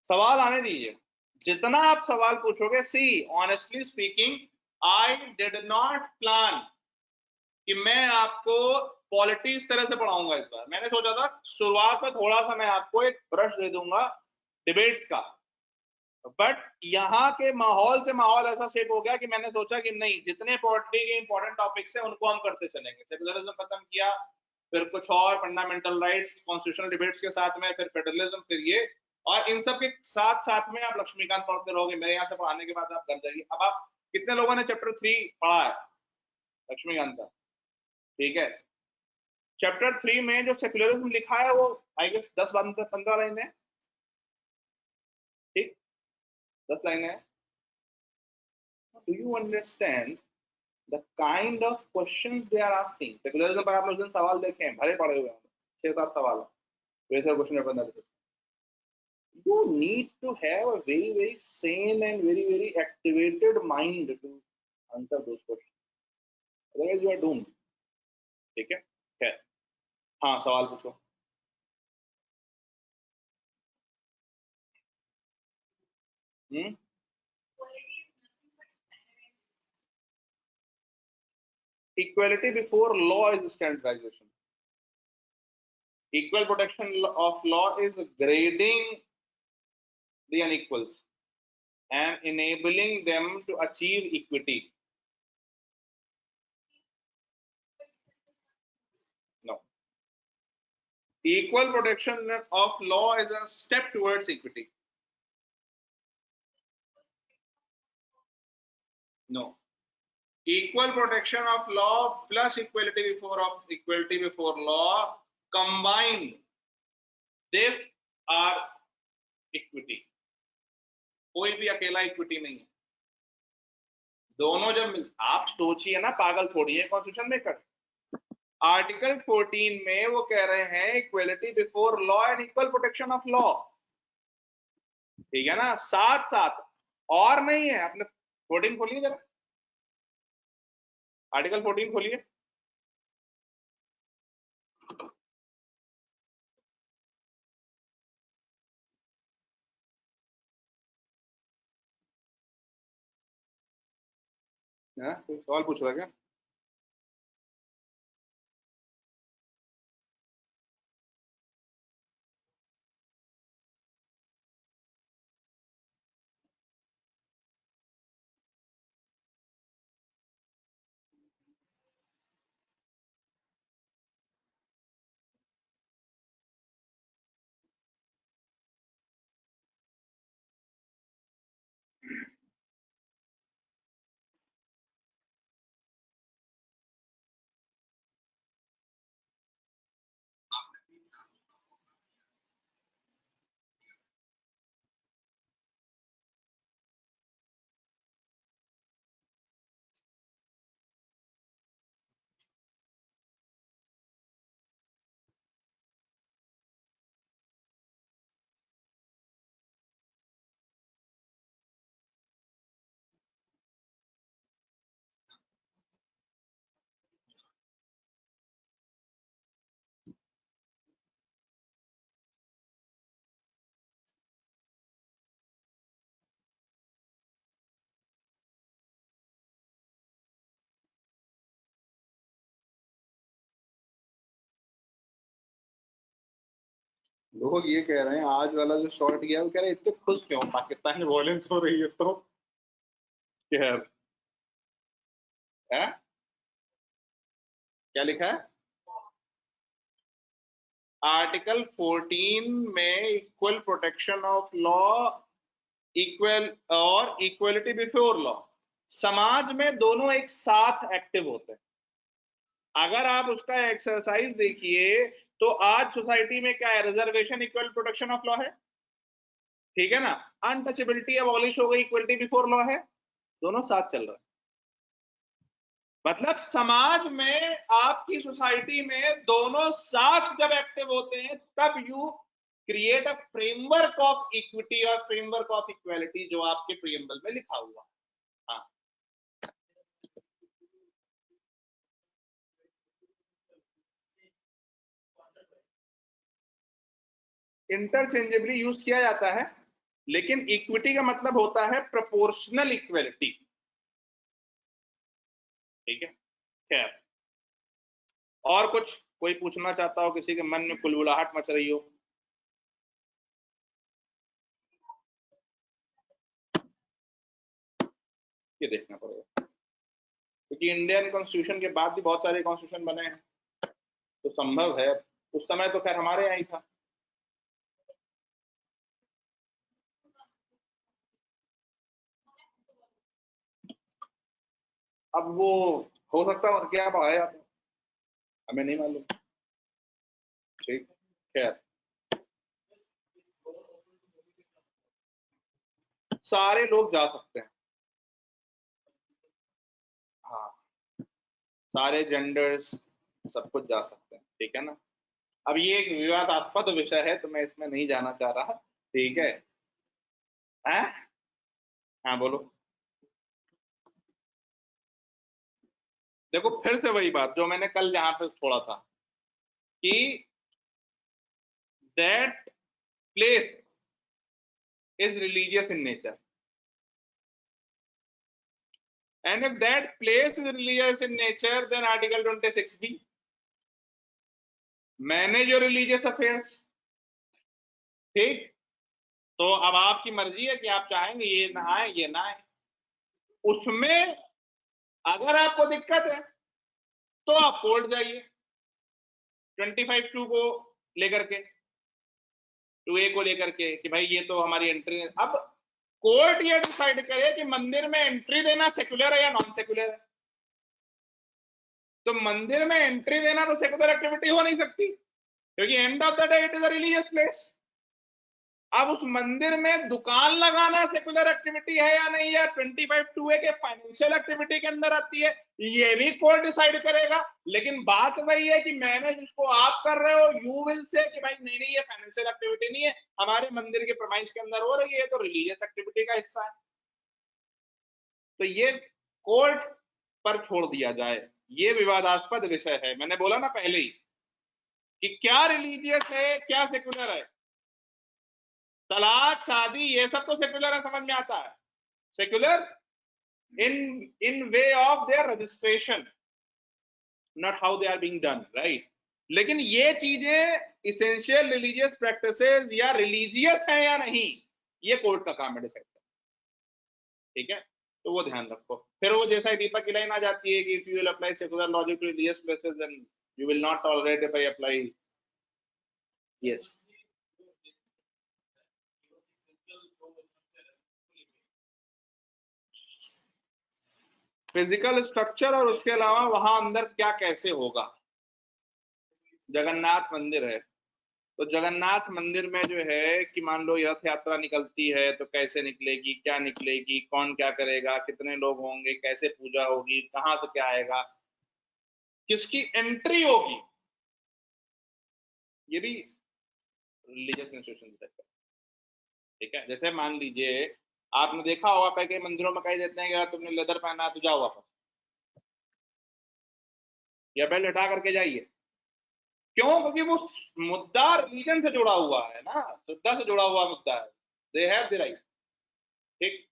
[SPEAKER 2] सवाल आने दीजिए, जितना आप सवाल पूछोगे। See honestly speaking, I did not plan कि मैं आपको पॉलिटी इस तरह से पढ़ाऊंगा। इस बार मैंने सोचा था शुरुआत में थोड़ा सा मैं आपको एक ब्रश दे दूंगा डिबेट्स का, बट यहाँ के माहौल से माहौल ऐसा शेप हो गया कि मैंने सोचा कि नहीं, जितने पॉलिटी के इंपॉर्टेंट टॉपिक्स हैं उनको हम करते चलेंगे। सेकुलरिज्म खत्म किया, फिर कुछ और फंडामेंटल राइट्स कॉन्स्टिट्यूशनल डिबेट्स के साथ में, फिर फेडरलिज्म, फिर ये, और इन सब के साथ साथ में आप लक्ष्मीकांत पढ़ते रहोगे। मेरे यहाँ से पढ़ाने के बाद आप कर जाइए। अब आप कितने लोगों ने चैप्टर 3 पढ़ा है लक्ष्मीकांत का? ठीक है, चैप्टर 3 में जो सेक्युलरिज्म लिखा है वो आई गेस 10-15 लाइन है, ठीक, 10 लाइन है। Do you understand the kind of questions they are asking? Secularism पर आप लोग सवाल देखे हैं, भरे पड़े हुए हैं, 6-7 सवाल है, वैसे क्वेश्चन पेपर में। You need to have a very sane and very activated mind to answer those questions. Otherwise you are doomed. ठीक है, खैर, हाँ सवाल पूछो। Equality before law is standardization. Equal protection of law is grading the unequals and enabling them to achieve equity. No. Equal protection of law is a step towards equity. No. Equal protection of law plus equality before law combined, they are equity. कोई भी अकेला equity नहीं है, दोनों जब मिल, आप सोचिए ना, पागल थोड़ी है कॉन्स्टिट्यूशन मेकर। आर्टिकल 14 में वो कह रहे हैं equality before law and equal protection of law, ठीक है ना, साथ साथ, और नहीं है। आपने 14 खोलिए जरा, आर्टिकल 14 खोलिए। कोई सवाल पूछ रहा क्या? लोग ये कह रहे हैं आज वाला जो शॉर्ट गया, वो कह रहे हैं इतने खुश क्यों, पाकिस्तान में वॉयलेंस हो रही है तो क्या है? क्या लिखा है आर्टिकल 14 में? Equal protection of law, equal और इक्वलिटी बिफोर लॉ, समाज में दोनों एक साथ एक्टिव होते हैं। अगर आप उसका एक्सरसाइज देखिए तो आज सोसाइटी में क्या है, reservation equal protection of law है, ठीक है ना, अनटचेबिलिटी अबॉलिश हो गई, इक्वलिटी बिफोर लॉ है, दोनों साथ चल रहे हैं। मतलब समाज में, आपकी सोसाइटी में दोनों साथ जब एक्टिव होते हैं तब you create a framework of equity और फ्रेमवर्क ऑफ इक्वालिटी, जो आपके प्रीएम्बल में लिखा हुआ है। हाँ, इंटरचेंजेबली यूज किया जाता है, लेकिन इक्विटी का मतलब होता है प्रोपोर्शनल इक्वालिटी, ठीक है। खैर, और कुछ कोई पूछना चाहता हो, किसी के मन में कुलबुलाहट मच रही हो? ये देखना पड़ेगा, क्योंकि इंडियन कॉन्स्टिट्यूशन के बाद भी बहुत सारे कॉन्स्टिट्यूशन बने हैं, तो संभव है, उस समय तो खैर हमारे यहाँ ही था। अब वो हो सकता है और क्या बढ़ाया, हमें नहीं मालूम। ठीक, खैर सारे लोग जा सकते हैं, हाँ सारे जेंडर्स सब कुछ जा सकते हैं, ठीक है ना। अब ये एक विवादास्पद विषय है तो मैं इसमें नहीं जाना चाह रहा, ठीक है। हैं? हाँ बोलो। देखो फिर से वही बात जो मैंने कल जहां पे छोड़ा था कि that place is religious in nature, and if that place is religious in nature, then article 26b, manage your religious affairs, ठीक। तो अब आपकी मर्जी है कि आप चाहेंगे ये ना आए ये ना आए, उसमें अगर आपको दिक्कत है तो आप कोर्ट जाइए 25(2) को लेकर के, 2A को लेकर के कि भाई ये तो हमारी एंट्री। अब कोर्ट ये डिसाइड करे कि मंदिर में एंट्री देना सेक्युलर है या नॉन सेक्युलर है, तो मंदिर में एंट्री देना तो सेक्युलर एक्टिविटी हो नहीं सकती, क्योंकि and of the day it is a religious place. अब उस मंदिर में दुकान लगाना सेक्युलर एक्टिविटी है या नहीं है, 25(2) के फाइनेंशियल एक्टिविटी के अंदर आती है, ये भी कोर्ट डिसाइड करेगा। लेकिन बात वही है कि मैंने जिसको आप कर रहे हो, यू विल से कि भाई नहीं नहीं ये फाइनेंशियल एक्टिविटी नहीं है, हमारे मंदिर के प्रमाइस के अंदर हो रही है, तो रिलीजियस एक्टिविटी का हिस्सा है। तो ये कोर्ट पर छोड़ दिया जाए, ये विवादास्पद विषय है। मैंने बोला ना पहले ही कि क्या रिलीजियस है क्या सेक्युलर है, तलाक शादी ये सब तो सेक्युलर है, समझ में आता है, secular in way of their registration, not how they are being done, right. लेकिन ये चीजें इसेंशियल रिलीजियस प्रैक्टिसेस या रिलीजियस है या नहीं, ये कोर्ट का काम है डिसाइड करना, ठीक है। तो वो ध्यान रखो। फिर वो जैसा दीपक की लाइन आ जाती है कि if you will apply secular logic to religious places then you will not tolerate if I apply, yes. Physical structure और उसके अलावा वहां अंदर क्या कैसे होगा। जगन्नाथ मंदिर है तो जगन्नाथ मंदिर में जो है कि मान लो रथ यात्रा निकलती है तो कैसे निकलेगी, क्या निकलेगी, कौन क्या करेगा, कितने लोग होंगे, कैसे पूजा होगी, कहां से क्या आएगा, किसकी एंट्री होगी, ये भी रिलीजियस इंस्टीट्यूशन है, ठीक है। जैसे मान लीजिए आपने देखा होगा कई कई मंदिरों में कह देते हैं कि यार तुमने लेदर पहना है तो जाओ वापस, या बेल्ट हटा करके जाइए। क्यों? क्योंकि वो मुद्दा रिलीजन से जुड़ा हुआ है ना, श्रद्धा से जुड़ा हुआ मुद्दा है, दे हैव द राइट, ठीक।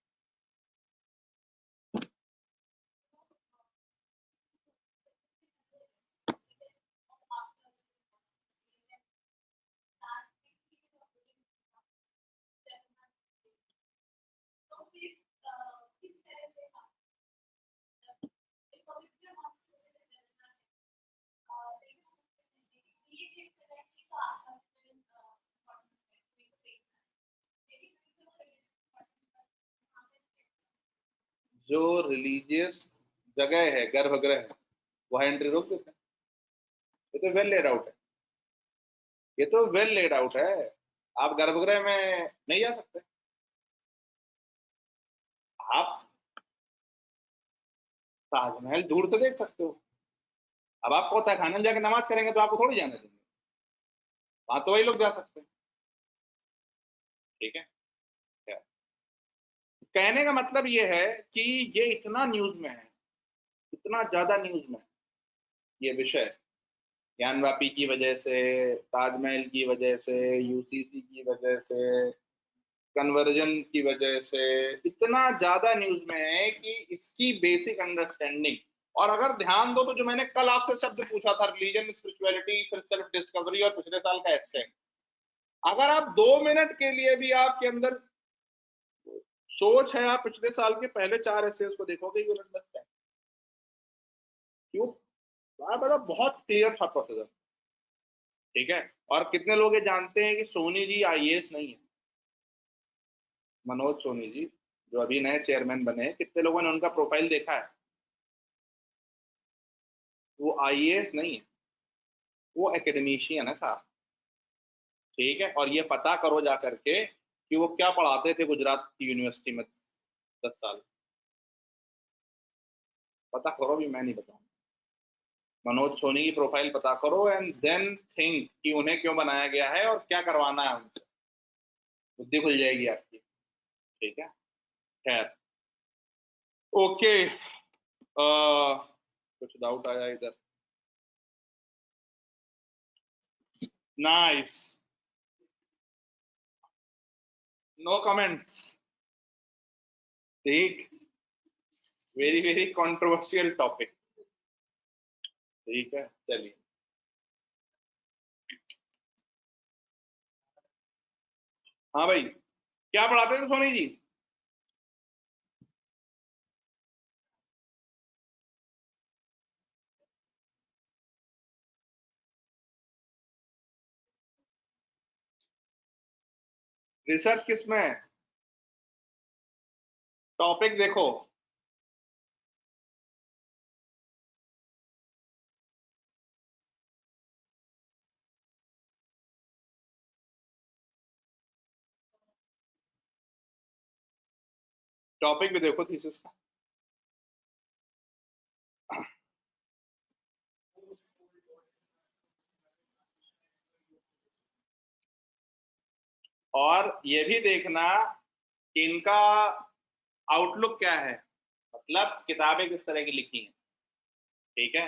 [SPEAKER 2] जो रिलीजियस जगह है गर्भगृह, वह एंट्री रोक देते हैं, ये तो वेल लेड आउट है, ये तो वेल लेड आउट है। आप गर्भगृह में नहीं जा सकते, आप ताजमहल दूर से देख सकते हो। अब आपको तहखाने में जाकर नमाज करेंगे तो आपको थोड़ी जाने देंगे, वहां तो वही लोग जा सकते हैं, ठीक है। कहने का मतलब ये है कि ये इतना न्यूज में है, इतना ज्यादा न्यूज में है ये विषय, ज्ञानवापी की वजह से, ताजमहल की वजह से, यूसीसी की वजह से, कन्वर्जन की वजह से, इतना ज्यादा न्यूज में है कि इसकी बेसिक अंडरस्टैंडिंग। और अगर ध्यान दो तो जो मैंने कल आपसे शब्द पूछा था, रिलीजन, स्पिरिचुअलिटी, फिर सेल्फ डिस्कवरी और पिछले साल का एसेंट, अगर आप 2 मिनट के लिए भी आपके अंदर सोच है, आप पिछले साल के पहले 4 एसेस को देखोगे, यू अंडरस्टैंड क्यों। मतलब बहुत क्लियर था प्रोसेस, ठीक है। और कितने लोग ये जानते हैं कि सोनी जी आईएएस नहीं है, मनोज सोनी जी जो अभी नए चेयरमैन बने, कितने लोगों ने उनका प्रोफाइल देखा है, वो आईएएस नहीं है, वो एकेडमिशियन है साहब, ठीक है, और ये पता करो जा करके कि वो क्या पढ़ाते थे गुजरात की यूनिवर्सिटी में 10 साल। पता करो, भी मैं नहीं बताऊंगा। मनोज सोनी की प्रोफाइल पता करो एंड देन थिंक कि उन्हें क्यों बनाया गया है और क्या करवाना है उनसे, बुद्धि खुल जाएगी आपकी। ठीक है, खैर ओके। कुछ डाउट आया इधर? Nice, no comments. ठीक, वेरी वेरी कंट्रोवर्शियल टॉपिक। ठीक है, चलिए। हाँ भाई, क्या पढ़ाते थे सोनी जी? रिसर्च किसमें है? टॉपिक देखो। टॉपिक भी देखो थीसिस का। और ये भी देखना कि इनका आउटलुक क्या है, मतलब किताबें किस तरह की लिखी हैं। ठीक है,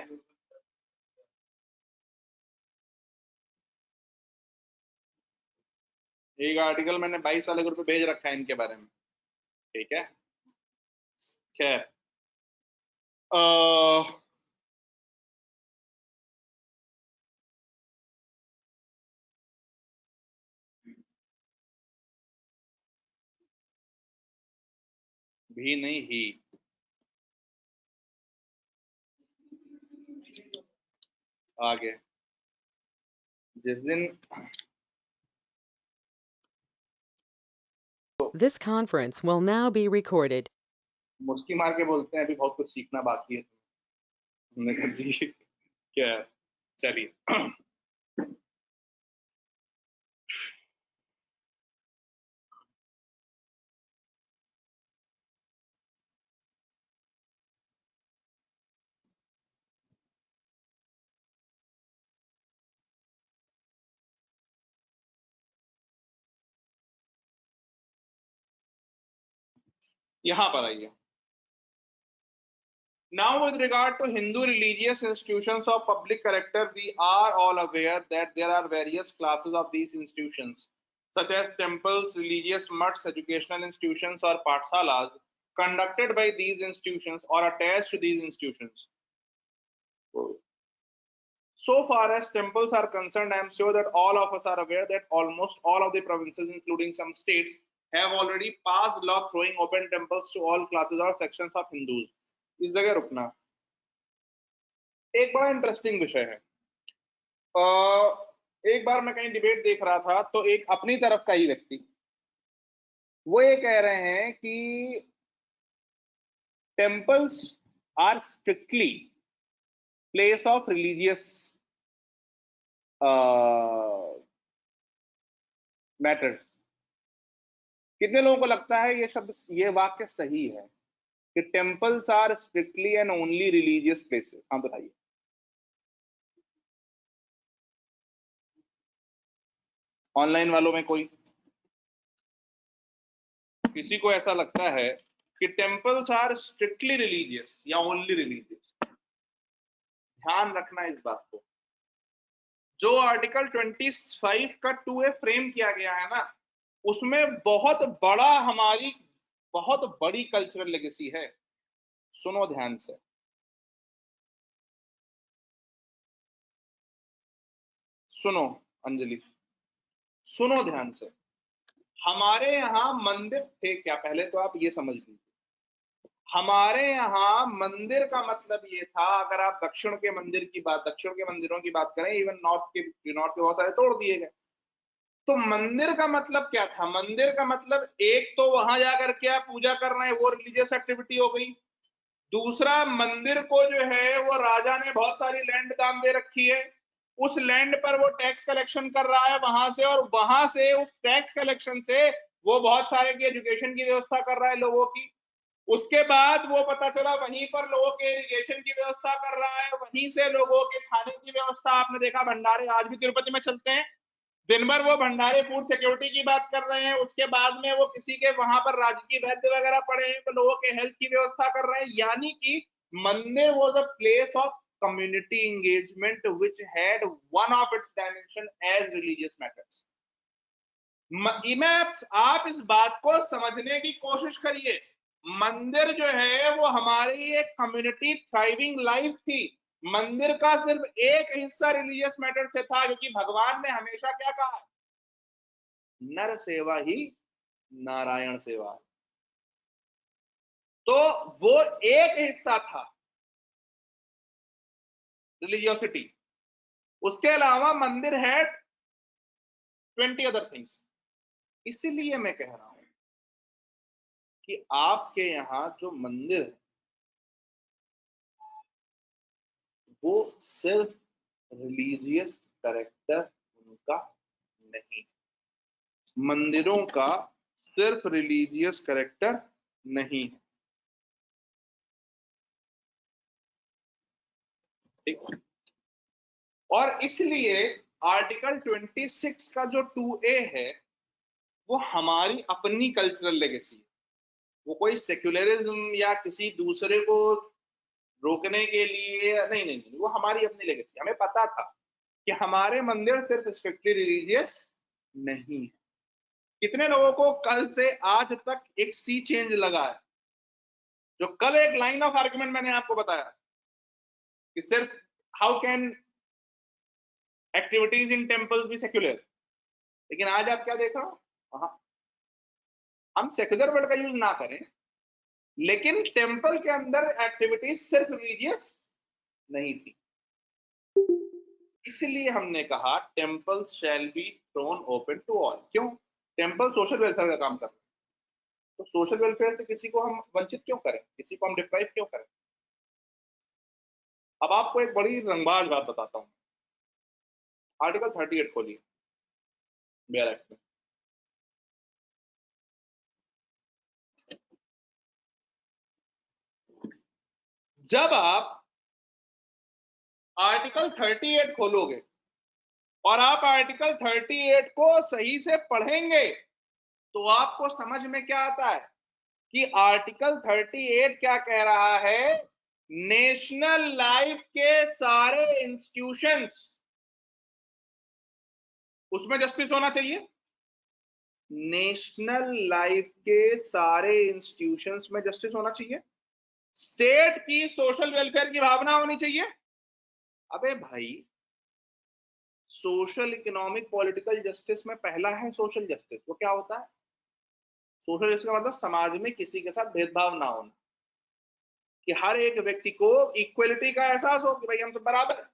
[SPEAKER 2] एक आर्टिकल मैंने 22 वाले ग्रुप पे भेज रखा है इनके बारे में। ठीक है, खैर अह, भी नहीं ही आगे जिस दिन
[SPEAKER 1] This conference will now be recorded.
[SPEAKER 2] मुस्की मार के बोलते हैं अभी बहुत कुछ सीखना बाकी है। हमने कहा जी क्या, चलिए। यहां पर आइए। Now, with regard to Hindu religious institutions of public character, we are all aware that there are various classes of these institutions, such as temples, religious mutts, educational institutions, or pathsalas, conducted by these institutions or attached to these institutions. So far as temples are concerned, I am sure that all of us are aware that almost all of the provinces, including some states, have already passed law throwing open temples to all classes or sections of Hindus. इस जगह रुकना, एक बड़ा interesting विषय है। एक बार मैं कहीं डिबेट देख रहा था तो एक अपनी तरफ का ही व्यक्ति वो ये कह रहे हैं कि temples are strictly place of religious matters. कितने लोगों को लगता है ये शब्द, ये वाक्य सही है कि temples are strictly and only religious places? हाँ बताइए। ऑनलाइन वालों में कोई, किसी को ऐसा लगता है कि टेम्पल्स आर स्ट्रिक्टली रिलीजियस या ओनली रिलीजियस? ध्यान रखना इस बात को। जो आर्टिकल 25 का 2A फ्रेम किया गया है ना, उसमें बहुत बड़ा, हमारी बहुत बड़ी कल्चरल लेगेसी है। सुनो ध्यान से, सुनो अंजलि, सुनो ध्यान से। हमारे यहाँ मंदिर थे क्या, पहले तो आप ये समझ लीजिए। हमारे यहाँ मंदिर का मतलब ये था, अगर आप दक्षिण के मंदिर की बात, दक्षिण के मंदिरों की बात करें, इवन नॉर्थ के बहुत सारे तोड़ दिए गए। तो मंदिर का मतलब क्या था? मंदिर का मतलब एक तो वहां जाकर के आप पूजा कर रहे हैं, वो रिलीजियस एक्टिविटी हो गई। दूसरा, मंदिर को जो है वो राजा ने बहुत सारी लैंड दान दे रखी है, उस लैंड पर वो टैक्स कलेक्शन कर रहा है वहां से, और वहां से उस टैक्स कलेक्शन से वो बहुत सारे की एजुकेशन की व्यवस्था कर रहा है लोगों की। उसके बाद वो पता चला वहीं पर लोगों के इरिगेशन की व्यवस्था कर रहा है, वहीं से लोगों के खाने की व्यवस्था। आपने देखा भंडारे आज भी तिरुपति में चलते हैं, दिन भर वो भंडारे फूड सिक्योरिटी की बात कर रहे हैं, उसके बाद में वो किसी के वहां पर राजकीय वैद्य वगैरह पड़े हैं तो लोगों के हेल्थ की व्यवस्था कर रहे हैं। यानी कि mandir was a place of community engagement which had one of its dimension as religious matters. आप इस बात को समझने की कोशिश करिए, मंदिर जो है वो हमारी एक कम्युनिटी थ्राइविंग लाइफ थी। मंदिर का सिर्फ एक हिस्सा रिलीजियस मैटर से था, क्योंकि भगवान ने हमेशा क्या कहा, नर सेवा ही नारायण सेवा। तो वो एक हिस्सा था रिलीजियोसिटी, उसके अलावा मंदिर है 20 अदर थिंग्स। इसीलिए मैं कह रहा हूं कि आपके यहां जो मंदिर है वो सिर्फ रिलीजियस कैरेक्टर उनका नहीं, मंदिरों का सिर्फ रिलीजियस कैरेक्टर नहीं है। ठीक, और इसलिए आर्टिकल 26 का जो 2A है वो हमारी अपनी कल्चरल लेगेसी है। वो कोई सेक्युलरिज्म या किसी दूसरे को रोकने के लिए नहीं, नहीं, नहीं, वो हमारी अपनी लेगेसी। हमें पता था कि हमारे मंदिर सिर्फ स्ट्रिक्टली रिलीजियस नहीं है। कितने लोगों को कल से आज तक एक सी चेंज लगा है? जो कल एक लाइन ऑफ आर्गुमेंट मैंने आपको बताया कि सिर्फ how can activities in temples be secular, लेकिन आज आप क्या देख रहे हो, हम सेक्युलर वर्ड का यूज ना करें, लेकिन टेम्पल के अंदर एक्टिविटीज सिर्फ रिलीजियस नहीं थी। इसलिए हमने कहा temples shall be thrown open to all. क्यों? टेम्पल सोशल वेलफेयर का काम कर रहे हैं, तो सोशल वेलफेयर से किसी को हम वंचित क्यों करें, किसी को हम डिप्राइव क्यों करें? अब आपको एक बड़ी रंगबाज बात बताता हूं। आर्टिकल 38 खोलिए बेयर एक्ट में। जब आप आर्टिकल 38 खोलोगे और आप आर्टिकल 38 को सही से पढ़ेंगे तो आपको समझ में क्या आता है कि आर्टिकल 38 क्या कह रहा है। नेशनल लाइफ के सारे इंस्टीट्यूशंस, उसमें जस्टिस होना चाहिए। नेशनल लाइफ के सारे इंस्टीट्यूशंस में जस्टिस होना चाहिए। स्टेट की सोशल वेलफेयर की भावना होनी चाहिए। अबे भाई, सोशल इकोनॉमिक पॉलिटिकल जस्टिस में पहला है सोशल जस्टिस। वो क्या होता है? सोशल जस्टिस का मतलब समाज में किसी के साथ भेदभाव ना होना, कि हर एक व्यक्ति को इक्वलिटी का एहसास हो कि भाई हम सब बराबर है।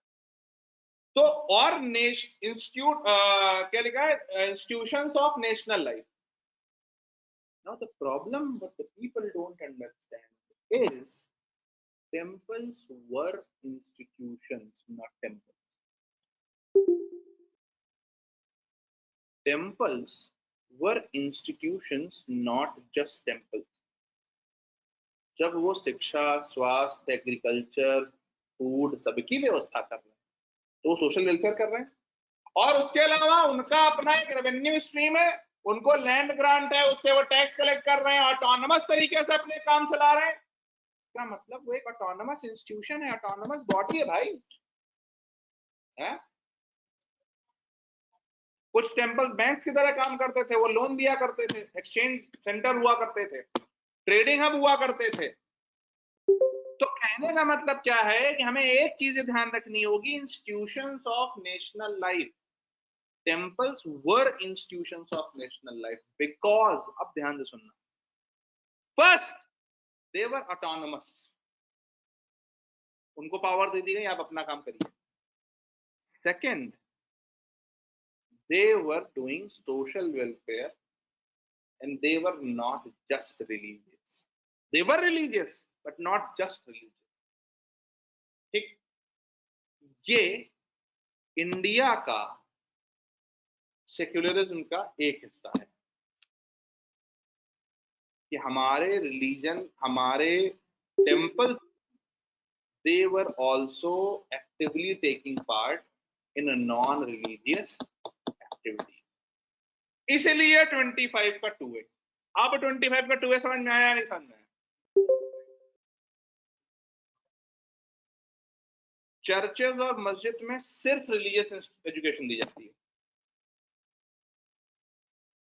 [SPEAKER 2] तो और इंस्टीट्यूट क्या लिखा है, institutions of national life. Now the problem what the people don't understand is temples were institutions, not temples. Temples were institutions, not just temples. जब वो शिक्षा, स्वास्थ्य, एग्रीकल्चर, फूड सबकी व्यवस्था कर रहे हैं तो सोशल वेलफेयर कर रहे हैं। और उसके अलावा उनका अपना एक रेवेन्यू स्ट्रीम है, उनको लैंड ग्रांट है, उससे वो टैक्स कलेक्ट कर रहे हैं, ऑटोनमस तरीके से अपने काम चला रहे हैं। क्या मतलब? वो एक ऑटोनमस इंस्टीट्यूशन है, ऑटोनमस बॉडी है भाई है? कुछ टेम्पल बैंक्स की तरह काम करते थे, वो लोन दिया करते थे, एक्सचेंज सेंटर हुआ करते थे, ट्रेडिंग हब हुआ करते थे। तो कहने का मतलब क्या है कि हमें एक चीज ध्यान रखनी होगी, institutions of national life, temples were institutions of national life because, अब ध्यान से सुनना, फर्स्ट दे वर ऑटोनमस, उनको पावर दे दी गई आप अपना काम करिए। Second, they were doing social welfare and they were not just religious. They were religious but not just religious. ठीक, ये इंडिया का सेक्युलरिज्म का एक हिस्सा है कि हमारे रिलीजन, हमारे temple, they were also actively taking part in a non-religious activity. इसलिए 25 का 2 है। अब 25 का 2 है, समझ में आया नहीं समझ में आया? चर्चेज और मस्जिद में सिर्फ रिलीजियस एजुकेशन दी जाती है।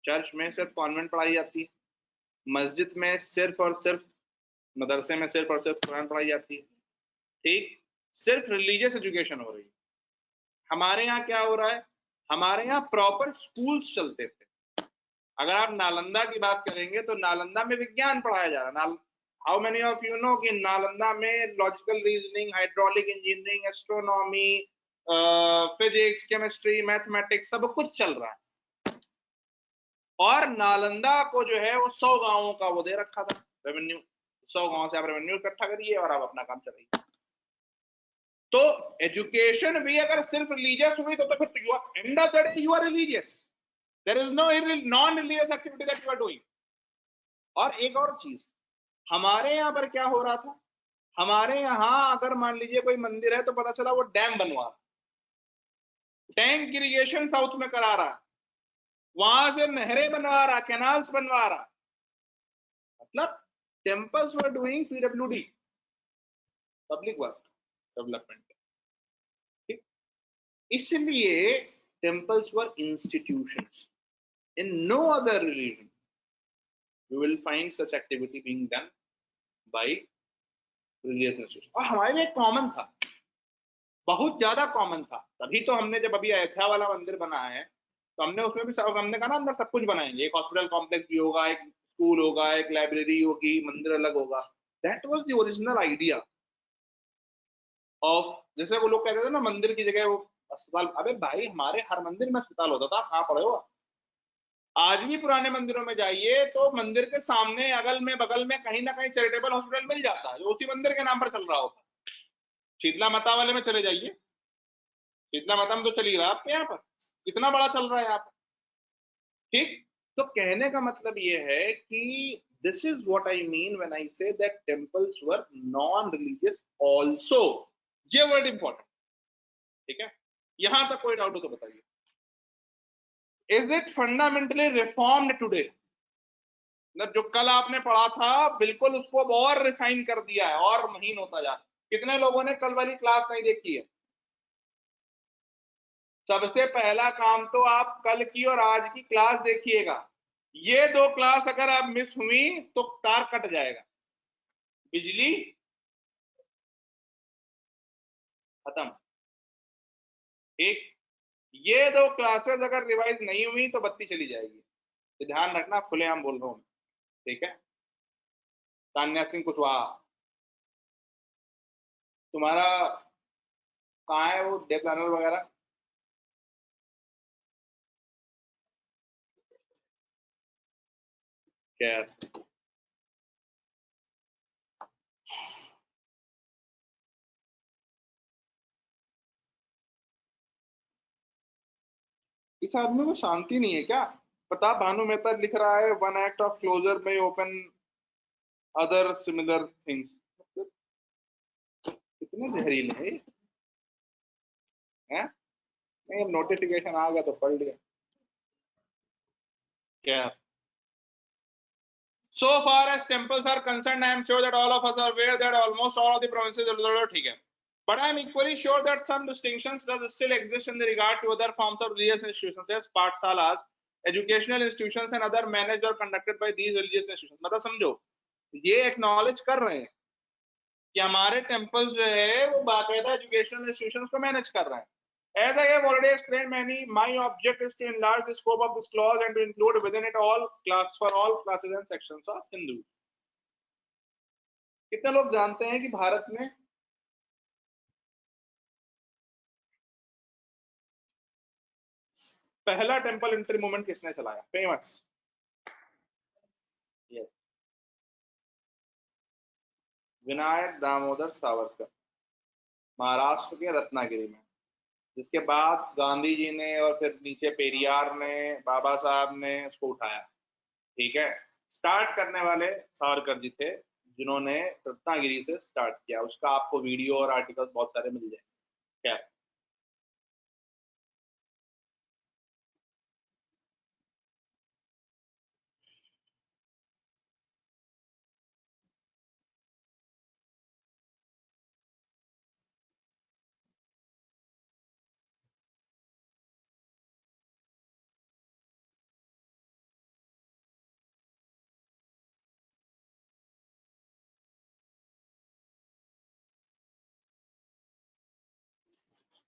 [SPEAKER 2] चर्च में सिर्फ कॉन्वेंट पढ़ाई जाती है, मस्जिद में सिर्फ और सिर्फ, मदरसे में सिर्फ और सिर्फ कुरान पढ़ाई जाती है। ठीक, सिर्फ रिलीजियस एजुकेशन हो रही है। हमारे यहाँ क्या हो रहा है, हमारे यहाँ प्रॉपर स्कूल्स चलते थे। अगर आप नालंदा की बात करेंगे तो नालंदा में विज्ञान पढ़ाया जा रहा है। How many of you know कि नालंदा में logical reasoning, hydraulic engineering, astronomy, physics, chemistry, mathematics सब कुछ चल रहा है। और नालंदा को जो है वो 100 गांवों का वो दे रखा था रेवेन्यू। 100 गांव से आप रेवेन्यू इकट्ठा करिए और आप अपना काम चलाइए। तो एजुकेशन भी अगर सिर्फ रिलीजियस हुई तो फिर you are end of the day you are religious. There is no non religious activity that you are doing. और एक और चीज, हमारे यहाँ पर क्या हो रहा था, हमारे यहाँ अगर मान लीजिए कोई मंदिर है तो पता चला वो डैम बनवा रहा, टैंक इरिगेशन साउथ में करा रहा, वहां से नहरें बनवा रहा, कैनाल्स बनवा रहा, मतलब temples were doing PWD, public work development. ठीक, इसलिए temples were institutions. In no other religion you will find such activity being done by religious institutions। और हमारे लिए कॉमन था, बहुत ज्यादा कॉमन था। तभी तो हमने जब अभी अयोध्या वाला मंदिर बना है तो हमने उसमें भी हमने कहा ना अंदर सब कुछ बनाएंगे, एक हॉस्पिटल कॉम्प्लेक्स भी होगा, एक स्कूल होगा, एक लाइब्रेरी होगी, मंदिर अलग होगा। That was the original idea of, जैसे वो लोग कहते थे ना मंदिर की जगह वो अस्पताल। अबे भाई हमारे हर मंदिर में अस्पताल होता था, कहाँ पड़े हो? आज भी पुराने मंदिरों में जाइए तो मंदिर के सामने अगल में बगल में कहीं ना कहीं चैरिटेबल हॉस्पिटल मिल जाता है जो उसी मंदिर के नाम पर चल रहा होता है। शीतला माता वाले में चले जाइए, शीतला माता में तो चल ही रहा है आपके यहाँ पर, कितना बड़ा चल रहा है यहाँ पर। ठीक, तो कहने का मतलब ये है कि this is what I mean when I say that temples were non religious also. ये वर्ड इंपॉर्टेंट, ठीक है? यहां तक कोई डाउट हो तो बताइए। Is it fundamentally reformed today? मतलब जो कल आपने पढ़ा था बिल्कुल उसको और रिफाइन कर दिया है और महीन होता जा रहा है। कितने लोगों ने कल वाली क्लास नहीं देखी है? सबसे पहला काम तो आप कल की और आज की क्लास देखिएगा। ये दो क्लास अगर आप मिस हुई तो तार कट जाएगा, बिजली खत्म। ठीक, ये दो क्लासेस अगर रिवाइज नहीं हुई तो बत्ती चली जाएगी, तो ध्यान रखना, खुलेआम बोल रहा हूं। ठीक है, तान्या सिंह कुशवाहा, तुम्हारा कहाँ है वो डे प्लानर वगैरह? खैर, इस आदमी को शांति नहीं है क्या? प्रताप भानु मेहता लिख रहा है वन एक्ट ऑफ क्लोजर में ओपन अदर सिमिलर थिंग्स। कितने जहरीले हैं हैं? नहीं, नोटिफिकेशन आ गया तो पढ़ लिया। क्या? So far as temples are concerned, I am sure that all of us are aware that almost all of the provinces ठीक है, but I am equally sure that some distinctions does still exist in regard to other forms of religious institutions as पाठशालास, educational institutions and other managed or conducted by these religious institutions। मतलब समझो, ये acknowledge कर रहे हैं कि हमारे temples जो है वो बाकायदा एजुकेशनल इंस्टीट्यूशंस को मैनेज कर रहे हैं। As I have already explained, my object is to enlarge the scope of this clause and to include within it all classes and sections of Hindus। कितने लोग जानते हैं कि भारत में पहला टेम्पल एंट्री मूवमेंट किसने चलाया? फेमस, विनायक दामोदर सावरकर, महाराष्ट्र के रत्नागिरी में। जिसके बाद गांधी जी ने और फिर नीचे पेरियार ने, बाबा साहब ने उसको उठाया। ठीक है, स्टार्ट करने वाले सावरकर जी थे, जिन्होंने रत्नागिरी से स्टार्ट किया। उसका आपको वीडियो और आर्टिकल्स बहुत सारे मिल जाएंगे। क्या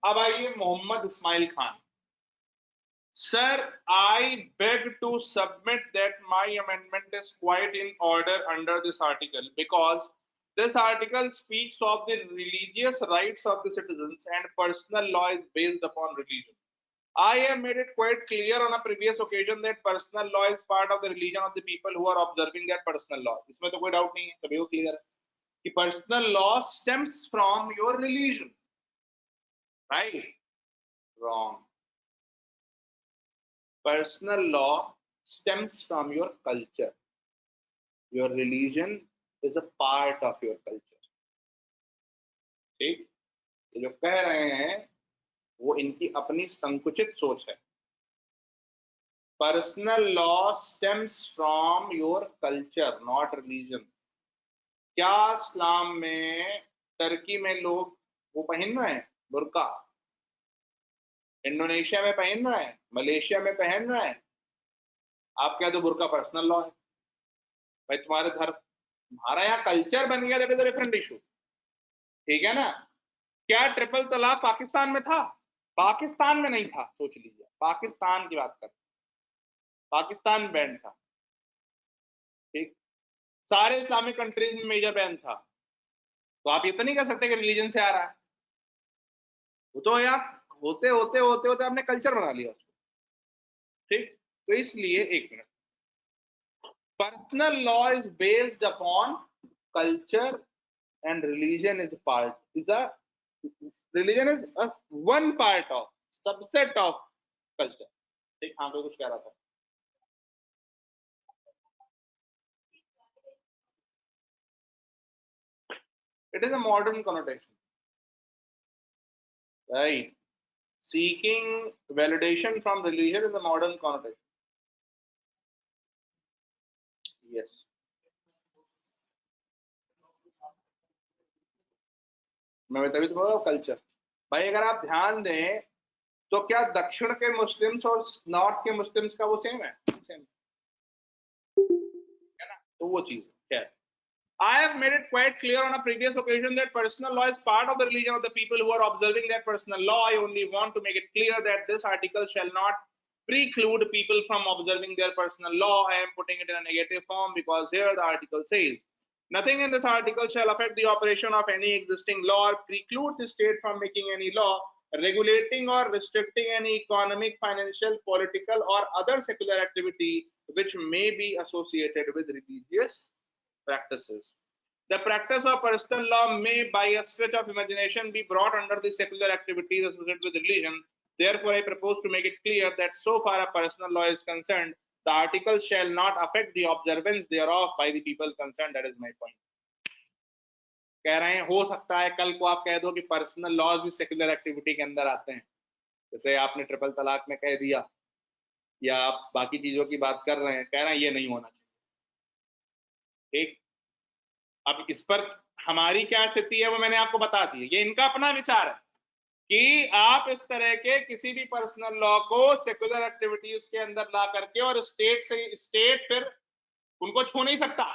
[SPEAKER 2] अब आइए Mohammad Ismail Khan. Sir, I beg to submit that my amendment is quite in order under this article because this article speaks of the religious rights of the citizens and personal law is based upon religion. I have made it quite clear on a previous occasion that personal law is part of the religion of the people who are observing their personal law. इसमें तो कोई doubt नहीं है, सभी को clear है कि personal law stems from your religion, right? Wrong. Personal law stems from your culture. Your religion is a part of your culture. ठीक, ये जो कह रहे हैं वो इनकी अपनी संकुचित सोच है। Personal law stems from your culture not religion. क्या इस्लाम में, टर्की में लोग वो पहन रहे हैं बुर्का, इंडोनेशिया में पहन रहे हैं, मलेशिया में पहन रहे हैं, आप कह दो बुर्का पर्सनल लॉ है। भाई तुम्हारे घर, तुम्हारा यहाँ कल्चर बन गया, that is a different issue. ठीक है ना? क्या ट्रिपल तलाक पाकिस्तान में था? पाकिस्तान में नहीं था, सोच लीजिए, पाकिस्तान की बात कर, पाकिस्तान बैन था। ठीक, सारे इस्लामिक कंट्रीज में मेजर बैन था। तो आप ये तो नहीं कह सकते कि रिलीजन से आ रहा है, वो तो यार होते होते होते होते आपने कल्चर बना लिया उसको। ठीक, तो इसलिए एक minute, personal law is based upon culture and religion is a religion is a one part of subset of culture. ठीक, हाँ कोई कुछ कह रहा था। It is a modern connotation, right? Seeking validation from religion is a modern connotation. Yes. मैं तभी तो बोल रहा हूँ कल्चर। भाई अगर आप ध्यान दें तो क्या दक्षिण के मुस्लिम्स और नॉर्थ के मुस्लिम्स का वो सेम है? सेम है ना? तो वो चीज क्या है? I have made it quite clear on a previous occasion that personal law is part of the religion of the people who are observing that personal law. I only want to make it clear that this article shall not preclude people from observing their personal law. I am putting it in a negative form because here the article says, nothing in this article shall affect the operation of any existing law or preclude the state from making any law regulating or restricting any economic, financial, political, or other secular activity which may be associated with religious practices. The practice of personal law may, by a stretch of imagination, be brought under the secular activities associated with religion. Therefore, I propose to make it clear that so far as personal law is concerned, the article shall not affect the observance thereof by the people concerned. That is my point. कह रहे हैं हो सकता है कल को आप कह दो कि पर्सनल लॉज भी सेक्युलर एक्टिविटी के अंदर आते हैं, जैसे आपने ट्रिपल तलाक में कह दिया या आप बाकी चीजों की बात कर रहे हैं, कह रहे हैं ये नहीं होना चाहिए। ठीक, अब इस पर हमारी क्या स्थिति है वो मैंने आपको बता दी है। ये इनका अपना विचार है कि आप इस तरह के किसी भी पर्सनल लॉ को सेक्युलर एक्टिविटीज के अंदर ला करके और स्टेट फिर उनको छू नहीं सकता।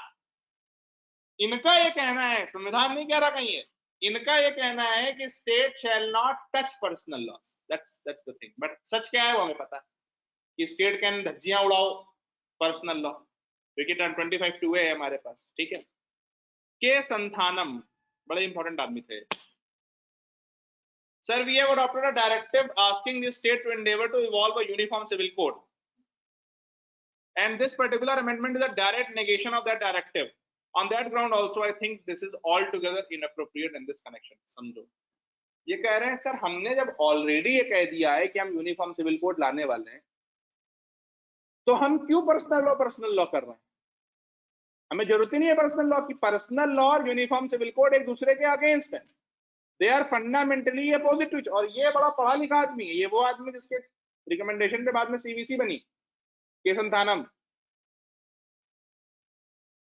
[SPEAKER 2] इनका ये कहना है, संविधान नहीं कह रहा कहीं है, इनका ये कहना है कि state shall not touch personal laws. That's the thing. But सच क्या है वो हमें पता है कि स्टेट कैन धज्जियां उड़ाओ पर्सनल लॉ, क्योंकि 25(2)A है हमारे पास। ठीक है, के संथानम बड़े इंपॉर्टेंट आदमी थे। Sir, we have adopted a directive asking the state to endeavor to evolve a uniform civil code, and this particular amendment is a direct negation of that directive. On that ground also I think this is altogether inappropriate in this connection. समझो, ये कह रहे हैं sir हमने जब already ये कह दिया है कि हम यूनिफॉर्म सिविल कोड लाने वाले हैं, तो हम क्यों पर्सनल लॉ कर रहे हैं? हमें जरूरत ही नहीं है पर्सनल लॉ की। पर्सनल लॉ और यूनिफॉर्म सिविल कोड एक दूसरे के अगेंस्ट है, दे आर फंडामेंटली अपोजिट। और ये बड़ा पढ़ा लिखा आदमी है, ये वो आदमी जिसके रिकमेंडेशन पे बाद में सीवीसी बनी, के संतानम,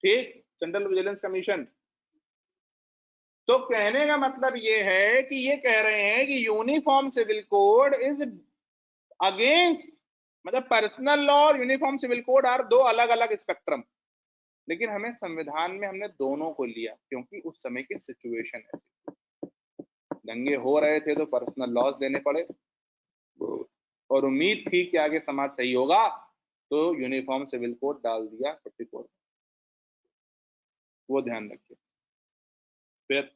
[SPEAKER 2] ठीक, सेंट्रल विजिलेंस कमीशन। तो कहने का मतलब ये है कि ये कह रहे हैं कि uniform civil code is against, मतलब पर्सनल लॉ और यूनिफॉर्म सिविल कोड आर दो अलग अलग स्पेक्ट्रम। लेकिन हमें संविधान में हमने दोनों को लिया क्योंकि उस समय की सिचुएशन ऐसी, दंगे हो रहे थे तो पर्सनल लॉज देने पड़े, और उम्मीद थी कि आगे समाज सही होगा, तो यूनिफॉर्म सिविल कोड डाल दिया 54, वो ध्यान रखिए। फिर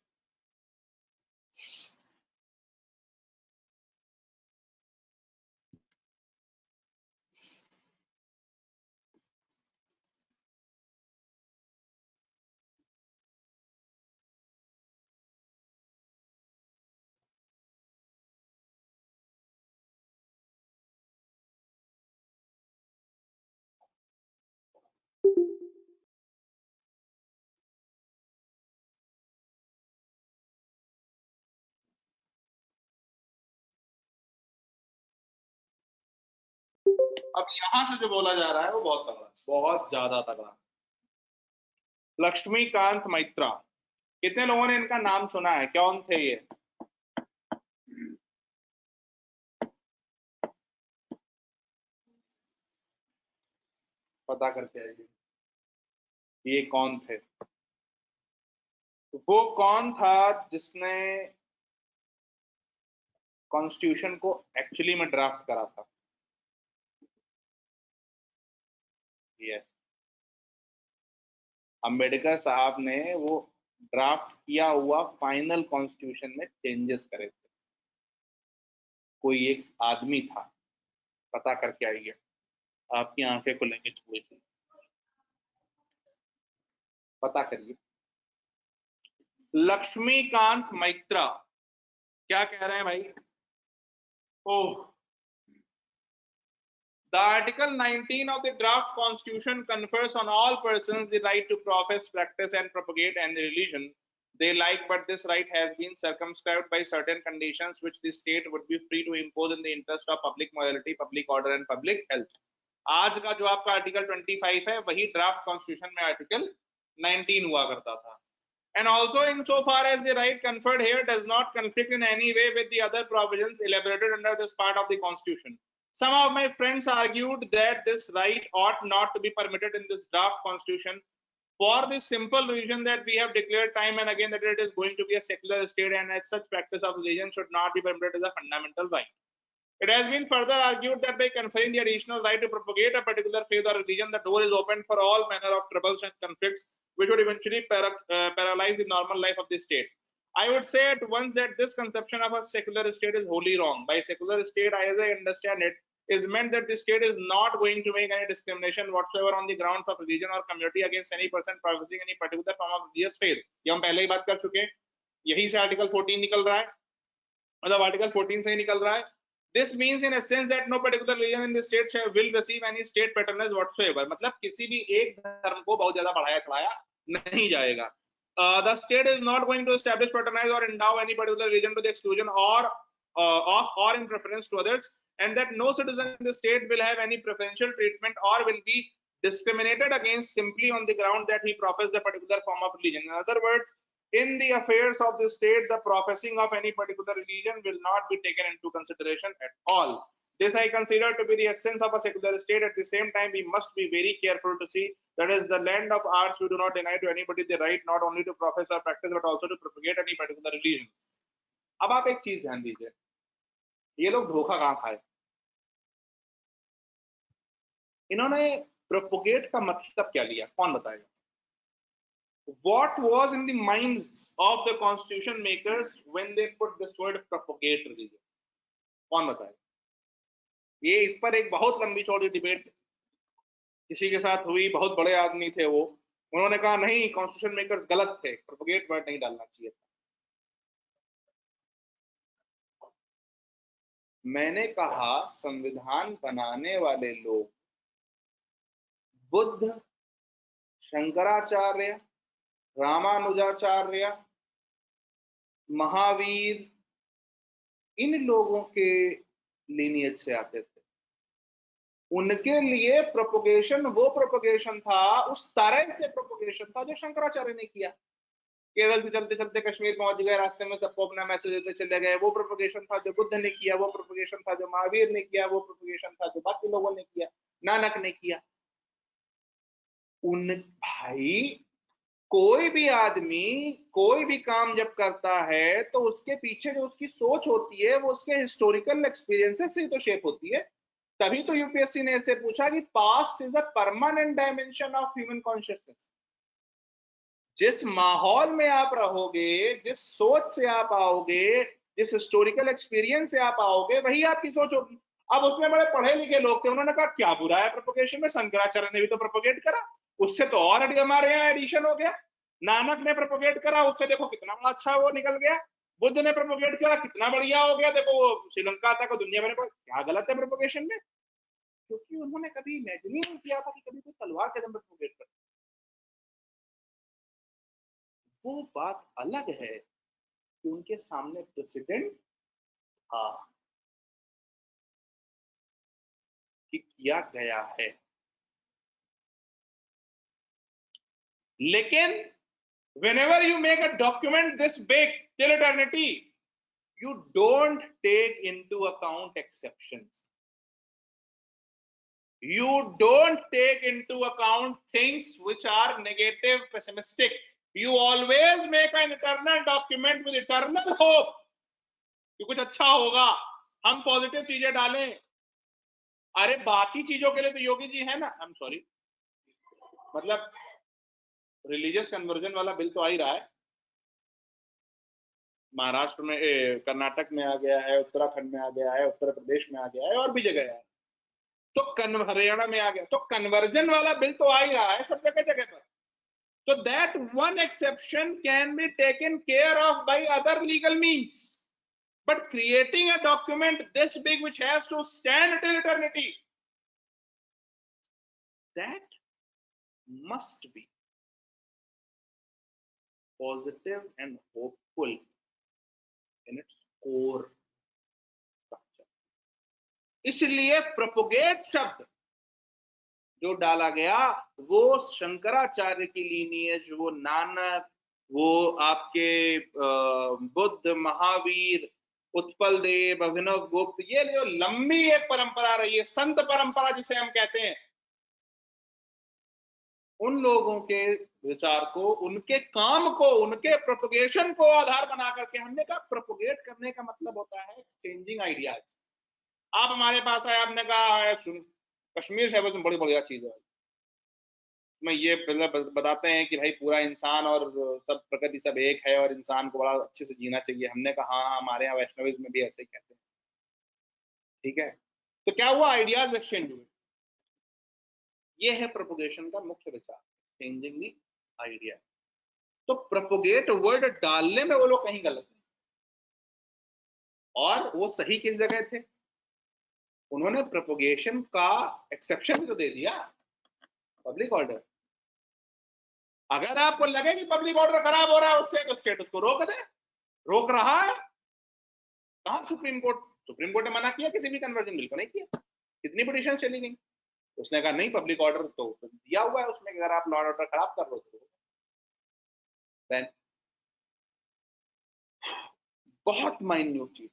[SPEAKER 2] अब यहां से जो बोला जा रहा है वो बहुत तगड़ा, बहुत ज्यादा तगड़ा। लक्ष्मीकांत मैत्रा, कितने लोगों ने इनका नाम सुना है? कौन थे ये? पता करके आइए ये कौन थे। वो कौन था जिसने कॉन्स्टिट्यूशन को एक्चुअली में ड्राफ्ट करा था? यस, अंबेडकर साहब ने वो ड्राफ्ट किया हुआ फाइनल कॉन्स्टिट्यूशन में चेंजेस करे थे। कोई एक आदमी था, पता करके आइए, आपकी आंखें खुलेंगे थोड़ी सी, पता करिए। लक्ष्मीकांत मैत्रा, क्या कह रहे हैं भाई? ओह, the Article 19 of the draft constitution confers on all persons the right to profess, practice and propagate any religion they like, but this right has been circumscribed by certain conditions which the state would be free to impose in the interest of public morality, public order and public health. आज का जो आपका article 25 है वही draft constitution में article 19 हुआ करता था। And also insofar as the right conferred here does not conflict in any way with the other provisions elaborated under this part of the constitution. Some of my friends argued that this right ought not to be permitted in this draft constitution for the simple reason that we have declared time and again that it is going to be a secular state, and as such practice of religion should not be permitted as a fundamental right. It has been further argued that by conferring the additional right to propagate a particular faith or religion, the door is open for all manner of troubles and conflicts which would eventually paralyze the normal life of the state. I would say at once that this conception of a secular state is wholly wrong. By secular state, as I understand it, is meant that the state is not going to make any discrimination whatsoever on the grounds of religion or community against any person professing any particular form of religious faith. ये हम पहले ही बात कर चुके हैं, यही से article 14 निकल रहा है, मतलब आर्टिकल 14 से ही निकल रहा है। This means in essence that no particular religion in the state will receive any state patronage whatsoever. मतलब किसी भी एक धर्म को बहुत ज्यादा बढ़ाया चढ़ाया नहीं जाएगा। The state is not going to establish, patronize or endow any particular religion to the exclusion or of or in preference to others, and that no citizen in the state will have any preferential treatment or will be discriminated against simply on the ground that he professes a particular form of religion. In other words, in the affairs of the state, the professing of any particular religion will not be taken into consideration at all. This I consider to be the essence of a secular state. At the same time, we must be very careful to see that is the land of ours. We do not deny to anybody the right not only to profess or practice but also to propagate any particular religion. अब आप एक चीज ध्यान दीजिए, ये लोग धोखा कहां खाए? इन्होंने प्रोपोगेट का मतलब क्या लिया, कौन बताएगा? What was in the minds of the constitution makers when they put this word propagate religion? कौन बताएगा? ये इस पर एक बहुत लंबी चौड़ी डिबेट किसी के साथ हुई, बहुत बड़े आदमी थे वो, उन्होंने कहा नहीं कॉन्स्टिट्यूशन मेकर्स गलत थे, प्रोपोगेट वर्ड नहीं डालना चाहिए था। मैंने कहा संविधान बनाने वाले लोग बुद्ध, शंकराचार्य, रामानुजाचार्य, महावीर, इन लोगों के लीनियज से आते थे। उनके लिए प्रोपोगेशन वो प्रोपोगेशन था, उस तरह से प्रोपोगेशन था जो शंकराचार्य ने किया। केरल से चलते चलते कश्मीर पहुंच गए, रास्ते में सबको अपना मैसेज देते चले गए। वो प्रोपोगेशन था जो बुद्ध ने किया, वो प्रोपोगेशन था जो महावीर ने किया, वो प्रोपोगेशन था जो बाकी लोगों ने किया, नानक ने किया। उन भाई, कोई भी आदमी कोई भी काम जब करता है तो उसके पीछे जो उसकी सोच होती है वो उसके हिस्टोरिकल एक्सपीरियंसेस से तो शेप होती है। तभी तो यूपीएससी ने ऐसे पूछा कि past is a permanent dimension of human consciousness. जिस माहौल में आप रहोगे, जिस सोच से आप आओगे, जिस हिस्टोरिकल एक्सपीरियंस से आप आओगे, वही आपकी सोच होगी। अब उसमें बड़े पढ़े लिखे लोग थे, उन्होंने कहा क्या बुरा है प्रोपोगेशन में, शंकराचार्य ने भी तो प्रोपोगेट करा, उससे तो और हमारे यहाँ एडिशन हो गया। नानक ने प्रोपोगेट करा, उससे देखो कितना बड़ा अच्छा वो निकल गया। बुद्ध ने प्रोपोगेट करा, कितना बढ़िया हो गया, देखो वो श्रीलंका तक दुनिया में। क्या गलत है प्रोपोगेशन में? क्योंकि उन्होंने कभी इमेजिन ही नहीं किया था कि कभी कोई तलवार के दम पर प्रोपोगेट कर। वो बात अलग है कि उनके सामने प्रेसिडेंट था कि किया गया है। लेकिन whenever you make a document this big till eternity, you don't take into account exceptions. You don't take into account things which are negative, pessimistic. You always make an eternal document with eternal hope कि कुछ अच्छा होगा, हम positive चीजें डालें। अरे बाकी चीजों के लिए तो योगी जी है ना, आई एम सॉरी, मतलब रिलीजियस कन्वर्जन वाला बिल तो आ ही रहा है। महाराष्ट्र में, कर्नाटक में आ गया है, उत्तराखंड में आ गया है, उत्तर प्रदेश में आ गया है, और भी जगह है। तो हरियाणा में आ गया, तो कन्वर्जन वाला बिल तो आ ही रहा है सब जगह जगह पर। तो that one exception can be taken care of by other legal means, but creating a document this big which has to stand till eternity, that must be positive and hopeful in its core structure. इसलिए propagate शब्द जो डाला गया वो शंकराचार्य की lineage, वो नानक, वो आपके बुद्ध, महावीर, उत्पल देव, अभिनव गुप्त, ये जो लंबी एक परंपरा रही है, संत परंपरा जिसे हम कहते हैं, उन लोगों के विचार को, उनके काम को, उनके प्रोपोगेशन को आधार बना करके हमने कहा प्रोपोगेट करने का मतलब होता है चेंजिंग आइडियाज। आप हमारे पास आए, आपने कहा है कश्मीर से बड़ी बढ़िया चीज है, में ये बताते हैं कि भाई पूरा इंसान और सब प्रकृति सब एक है और इंसान को बड़ा अच्छे से जीना चाहिए। हमने कहा हाँ, हमारे यहाँ वैष्णविज्म में भी ऐसे ही कहते हैं। ठीक है, तो क्या हुआ, आइडियाज एक्सचेंज हुए। ये है प्रोपोगेशन का मुख्य विचार, चेंजिंग दी आइडिया। तो प्रोपोगेट वर्ड डालने में वो लोग कहीं गलत नहीं, और वो सही किस जगह थे, उन्होंने प्रोपोगेशन का एक्सेप्शन भी तो दे दिया, पब्लिक ऑर्डर। अगर आपको लगे कि पब्लिक ऑर्डर खराब हो रहा है उससे, तो स्टेटस को रोक दे, रोक रहा है। कहा सुप्रीम कोर्ट, सुप्रीम कोर्ट ने मना किया किसी भी कन्वर्जन बिल को, नहीं किया। कितनी पिटीशन चली गई, उसने कहा नहीं, पब्लिक ऑर्डर तो दिया हुआ है उसमें, अगर आप लॉ एंड ऑर्डर खराब कर रहे हो तो। बहुत माइन्यूट चीज,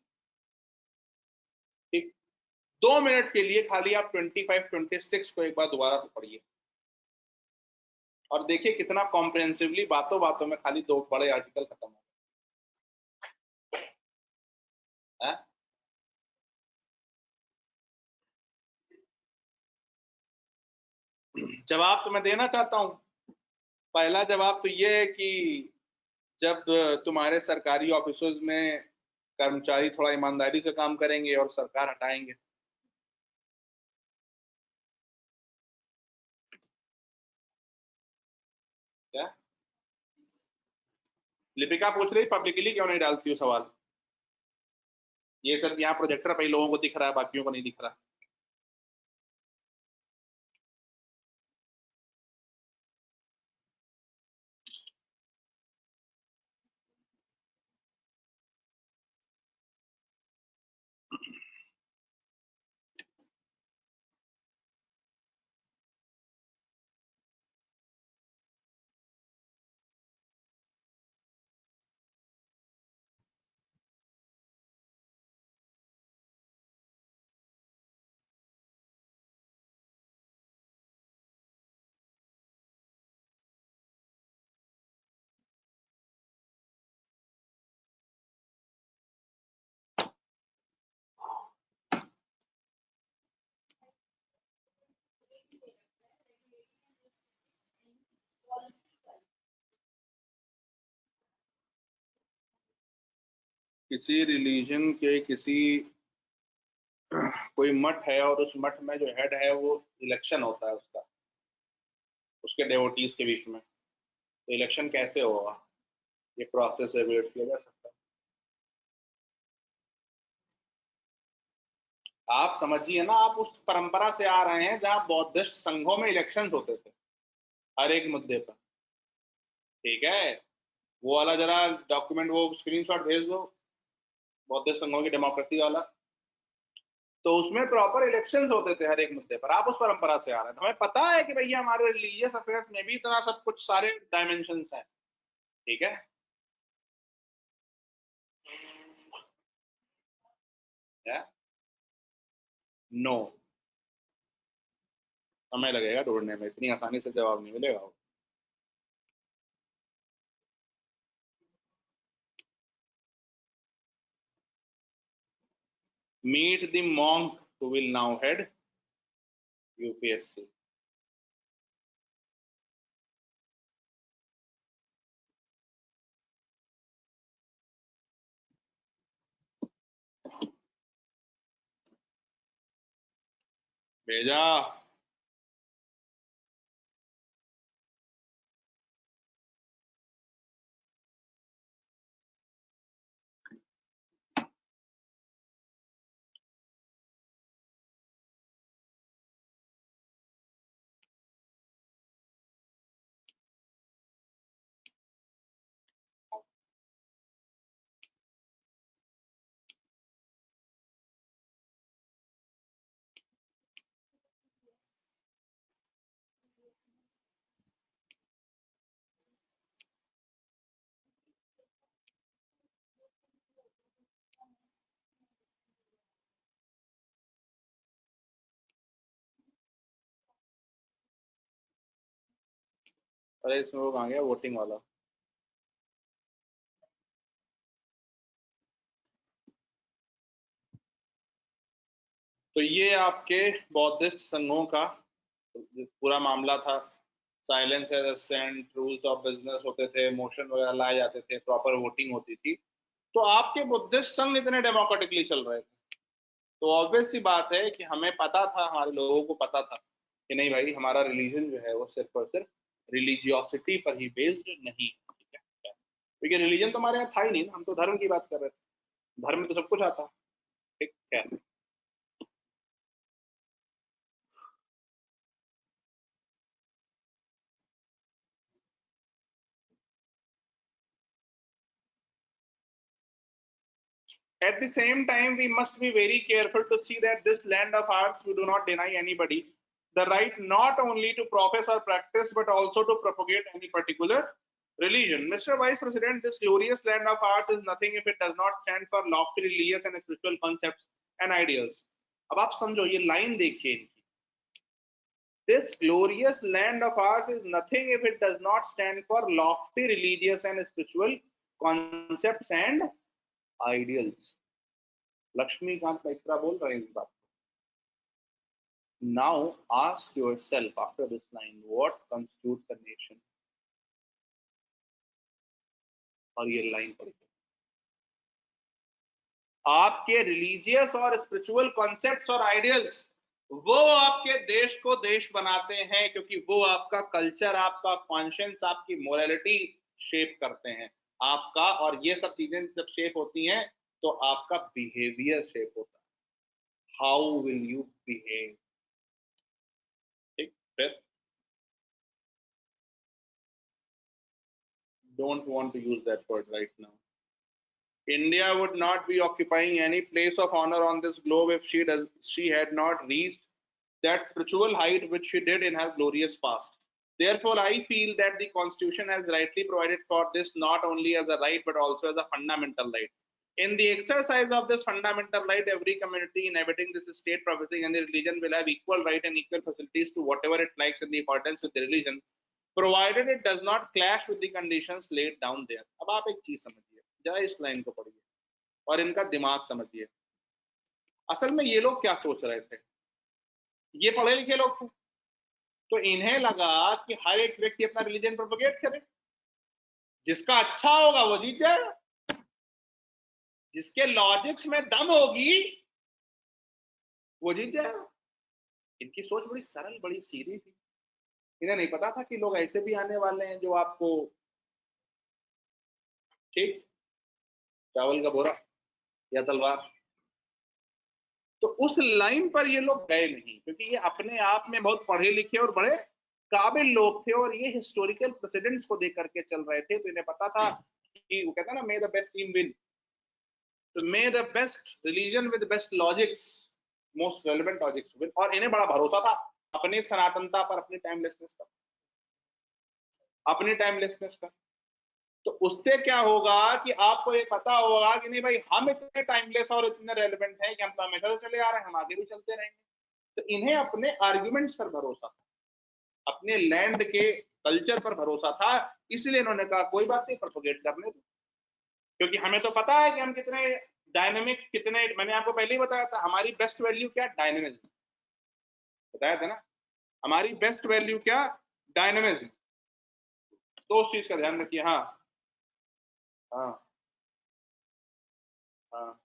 [SPEAKER 2] ठीक। 2 मिनट के लिए खाली आप 25, 26 को एक बार दोबारा से पढ़िए और देखिए कितना कॉम्प्रिहेंसिवली बातों बातों में खाली 2 बड़े आर्टिकल खत्म हो गए। जवाब तो मैं देना चाहता हूं। पहला जवाब तो ये है कि जब तुम्हारे सरकारी ऑफिसों में कर्मचारी थोड़ा ईमानदारी से काम करेंगे और सरकार हटाएंगे, क्या लिपिका पूछ रही पब्लिकली क्यों नहीं डालती हो सवाल। ये सिर्फ यहाँ प्रोजेक्टर पे ही लोगों को दिख रहा है, बाकियों को नहीं दिख रहा। किसी रिलीजन के किसी कोई मठ है और उस मठ में जो हेड है वो इलेक्शन होता है उसका, उसके डेवोटीज के बीच में, तो इलेक्शन कैसे होगा, ये प्रोसेस एवेट किया जा सकता है। आप समझिए ना, आप उस परंपरा से आ रहे हैं जहां बौद्धिस्ट संघों में इलेक्शंस होते थे हर एक मुद्दे पर, ठीक है। वो वाला जरा डॉक्यूमेंट, वो स्क्रीनशॉट भेज दो, बौद्धिस्ट संघों की डेमोक्रेसी वाला, तो उसमें प्रॉपर इलेक्शंस होते थे हर एक मुद्दे पर। आप उस परंपरा से आ रहे हैं, तो हमें पता है कि भैया हमारे रिलीजियस अफेयर्स में भी इतना सब कुछ सारे डायमेंशंस हैं, ठीक है। नो, समय लगेगा ढूंढने में, इतनी आसानी से जवाब नहीं मिलेगा। Meet the monk who will now head UPSC। भेजा। अरे इसमें वो कहाँ गया वोटिंग वाला। तो ये आपके बौद्धिस्ट संघों का पूरा मामला था। Silence as assent, rules of business होते थे, मोशन वगैरह लाए जाते थे, प्रॉपर वोटिंग होती थी। तो आपके बुद्धिस्ट संघ इतने डेमोक्रेटिकली चल रहे थे, तो ऑब्वियस सी बात है कि हमें पता था, हमारे लोगों को पता था कि नहीं भाई, हमारा रिलीजन जो है वो सिर्फ और सिर्फ रिलीजियोसिटी पर ही बेस्ड नहीं है, ठीक है। क्योंकि रिलीजन तो हमारे यहाँ था ही नहीं ना, हम तो धर्म की बात कर रहे थे, धर्म में तो सब कुछ आता, ठीक है। At the same time, we must be very careful to see that this land of ours, we do not deny anybody the right not only to profess or practice, but also to propagate any particular religion. Mr. Vice President, this glorious land of ours is nothing if it does not stand for lofty religious and spiritual concepts and ideals. अब आप समझो, ये line देखिए इनकी, this glorious land of ours is nothing if it does not stand for lofty religious and spiritual concepts and ideals. Laxmikant मित्रा बोल रहे हैं इस बात। Now ask yourself after this line, what constitutes a nation? और ये line पढ़िए, आपके religious और स्पिरिचुअल कॉन्सेप्ट्स और आइडियल्स वो आपके देश को देश बनाते हैं, क्योंकि वो आपका कल्चर, आपका कॉन्शियंस, आपकी मोरालिटी शेप करते हैं आपका। और ये सब चीजें जब शेप होती हैं तो आपका बिहेवियर शेप होता है, हाउ विल यू बिहेव। ठीक, फिर don't want to use that word right now. India would not be occupying any place of honor on this globe if she had not reached that spiritual height which she did in her glorious past. Therefore, I feel that the Constitution has rightly provided for this not only as a right but also as a fundamental right. In the exercise of this fundamental right, every community inhabiting this state professing any religion will have equal right and equal facilities to whatever it likes in the accordance with the religion, provided it does not clash with the conditions laid down there. अब आप एक चीज समझिए, जरा इस line को पढ़िए और इनका दिमाग समझिए। असल में ये लोग क्या सोच रहे थे, ये पढ़े लिखे लोग थे, तो इन्हें लगा कि हर एक व्यक्ति अपना रिलीजन प्रोपेगेट करे, जिसका अच्छा होगा वो जीत जाएगा, जिसके लॉजिक्स में दम होगी वो जीत जाएगा। इनकी सोच बड़ी सरल, बड़ी सीधी थी। इन्हें नहीं पता था कि लोग ऐसे भी आने वाले हैं जो आपको, ठीक, चावल का बोरा या तलवार। तो उस लाइन पर ये लोग गए नहीं, क्योंकि ये अपने आप में बहुत पढ़े लिखे और बड़े काबिल लोग थे और ये हिस्टोरिकल प्रेसिडेंट्स को देख करके चल रहे थे। तो इन्हें पता था कि वो कहता है ना, may the best team win. तो may the best religion with best logics, most relevant logics win. और इन्हें बड़ा भरोसा था अपनी सनातनता पर, अपनी टाइमलेसनेस पर, अपनी टाइमलेसनेस पर। तो उससे क्या होगा कि आपको ये पता होगा कि नहीं भाई, हम इतने टाइमलेस और इतने रेलेवेंट हैं कि हम तो हमेशा से चले आ रहे हैं, हम आगे भी चलते रहेंगे। तो इन्हें अपने आर्ग्यूमेंट्स पर भरोसा था, अपने लैंड के कल्चर पर भरोसा था, इसलिए इन्होंने कहा कोई बात नहीं, प्रोपोगेट करने दो, क्योंकि हमें तो पता है कि हम कितने डायनेमिक, कितने, मैंने आपको पहले ही बताया था हमारी बेस्ट वैल्यू क्या, डायनेमिज्म, बताया था ना, हमारी बेस्ट वैल्यू क्या, डायनेमिज्म। तो उस चीज का ध्यान रखिए। हाँ हाँ हाँ,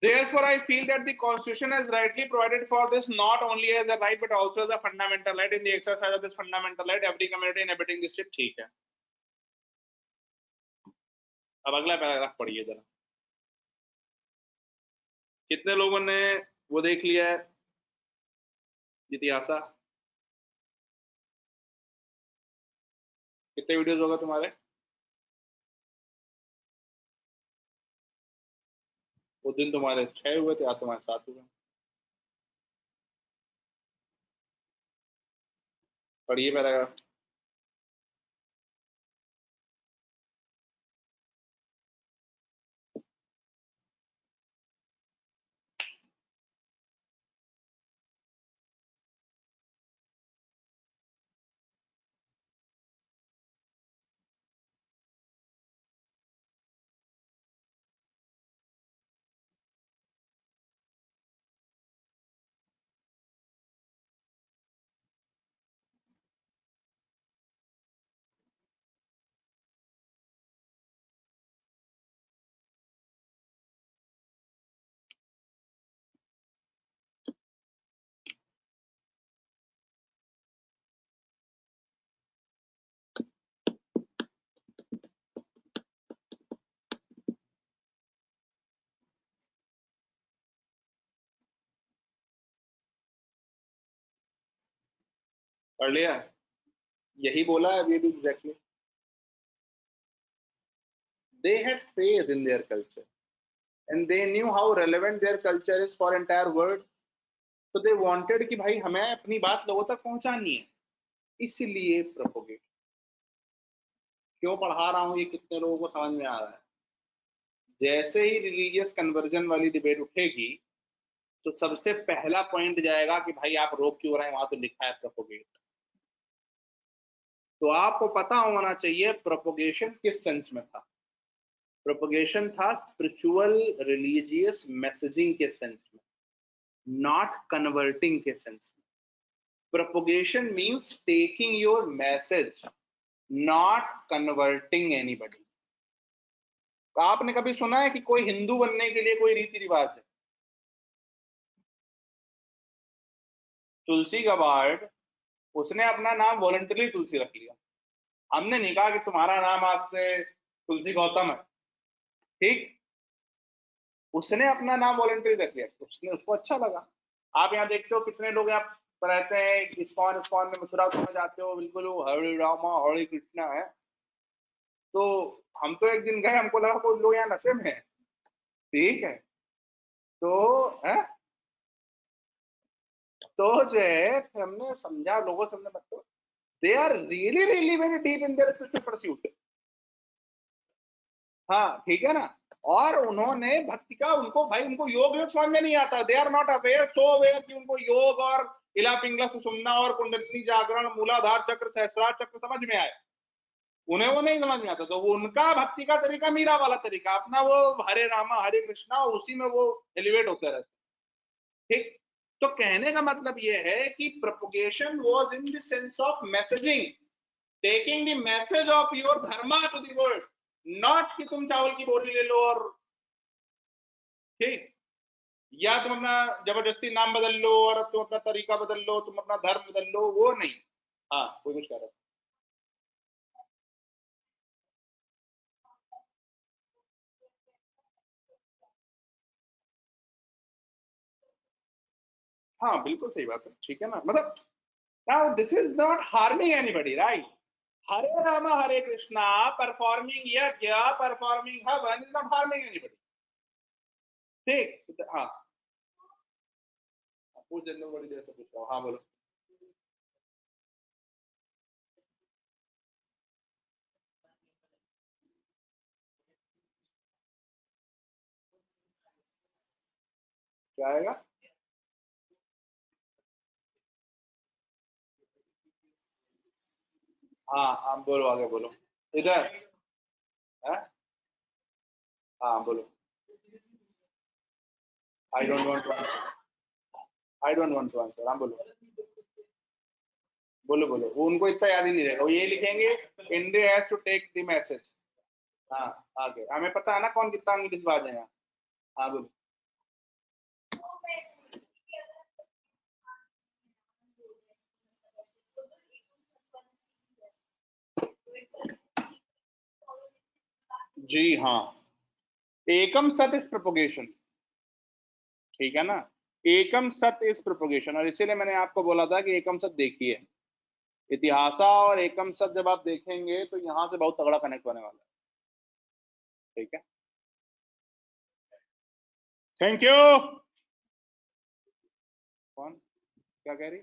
[SPEAKER 2] therefore, I feel that the Constitution has rightly provided for this not only as a right but also as a fundamental right. In the exercise of this fundamental right, every community inhabiting this state, ठीक है। अब अगला paragraph पढ़िए जरा। कितने लोगों ने वो देख लिया है, जिज्ञासा? कितने वीडियोस होगा तुम्हारे? वो दिन तुम्हारे 6 हुए थे, आज तुम्हारे 7 हुए। पढ़िए पैराग्राफ। पढ़ लिया? यही बोला है अभी भी exactly. They had faith in their culture and they knew how relevant their culture is for entire world. तो they wanted कि भाई हमें अपनी बात लोगों तक पहुंचानी है, इसलिए प्रोपोगेट। क्यों पढ़ा रहा हूं, ये कितने लोगों को समझ में आ रहा है? जैसे ही रिलीजियस कन्वर्जन वाली डिबेट उठेगी तो सबसे पहला पॉइंट जाएगा कि भाई आप रोक क्यों रहे हैं, वहां तो लिखा है प्रोपोगेट। तो आपको पता होना चाहिए प्रोपोगेशन किस सेंस में था। प्रोपगेशन था स्पिरिचुअल रिलीजियस मैसेजिंग के सेंस में, नॉट कन्वर्टिंग के सेंस में। Propagation means taking your message, not converting anybody. आपने कभी सुना है कि कोई हिंदू बनने के लिए कोई रीति रिवाज है? तुलसी गबार्ड, उसने अपना नाम वॉलंटरी तुलसी रख लिया। हमने नहीं कहा कि तुम्हारा नाम आज से तुलसी गौतम है, ठीक? उसने अपना नाम वॉलंटरी रख लिया, उसको अच्छा लगा। आप यहाँ देखते हो कितने लोग यहाँ रहते हैं, इस्कॉन में मथुरा समझ जाते हो, बिल्कुल हरे रामा हरे कृष्णा है। तो हम तो एक दिन गए, हमको लगा कोई लोग यहाँ नशे में है, ठीक है? तो है, तो जो है हमने समझा, लोगों से हमने मतलब they are really very deep in their spiritual pursuit. हाँ, ठीक है ना? और उन्होंने भक्ति का, उनको भाई उनको योग समझ में नहीं आता, they are not aware, so aware कि उनको योग और इला पिंगला सुषुम्ना और कुंडलिनी जागरण मूलाधार चक्र सहस्रार चक्र समझ में आए, उन्हें वो नहीं समझ में आता। तो वो उनका भक्ति का तरीका मीरा वाला तरीका, अपना वो हरे रामा हरे कृष्णा, उसी में वो एलिवेट होते रहते, ठीक? तो कहने का मतलब ये है कि propagation was in the sense of messaging, taking the message of your dharma to the world, not कि तुम चावल की बोरी ले लो और, ठीक, या तुम अपना जबरदस्ती नाम बदल लो और तुम अपना तरीका बदल लो, तुम अपना धर्म बदल लो, वो नहीं। हाँ, कोई कुछ कह रहा है? हाँ, बिल्कुल सही बात है, ठीक है ना? मतलब now this is not harming anybody, right? Hare Rama Hare Krishna, performing यज्ञ, परफॉर्मिंग हवन इज नॉट हार्मिंग एनीबडी, ठीक? हाँ, पूछ देना, बड़ी देर से पूछ रहा हूँ। हाँ, बोलो। क्या आएगा? हाँ, आप बोलो, आगे बोलो। इधर है? हाँ, बोलो। I don't want to answer, I don't want to answer. हाँ, बोलो बोलो बोलो। वो उनको इतना याद ही नहीं रहेगा, वो ये लिखेंगे India has to take the message. हाँ, आगे हमें पता है ना कौन कितना इंग्लिशबाज है यहाँ। हाँ, बोलो। जी हाँ, एकम सत इज प्रोपोगेशन, ठीक है ना? एकम सत इज प्रोपोगेशन, और इसीलिए मैंने आपको बोला था कि एकम सत देखिए, इतिहासा और एकम सत जब आप देखेंगे तो यहां से बहुत तगड़ा कनेक्ट होने वाला है, ठीक है? Thank you. कौन क्या कह रही?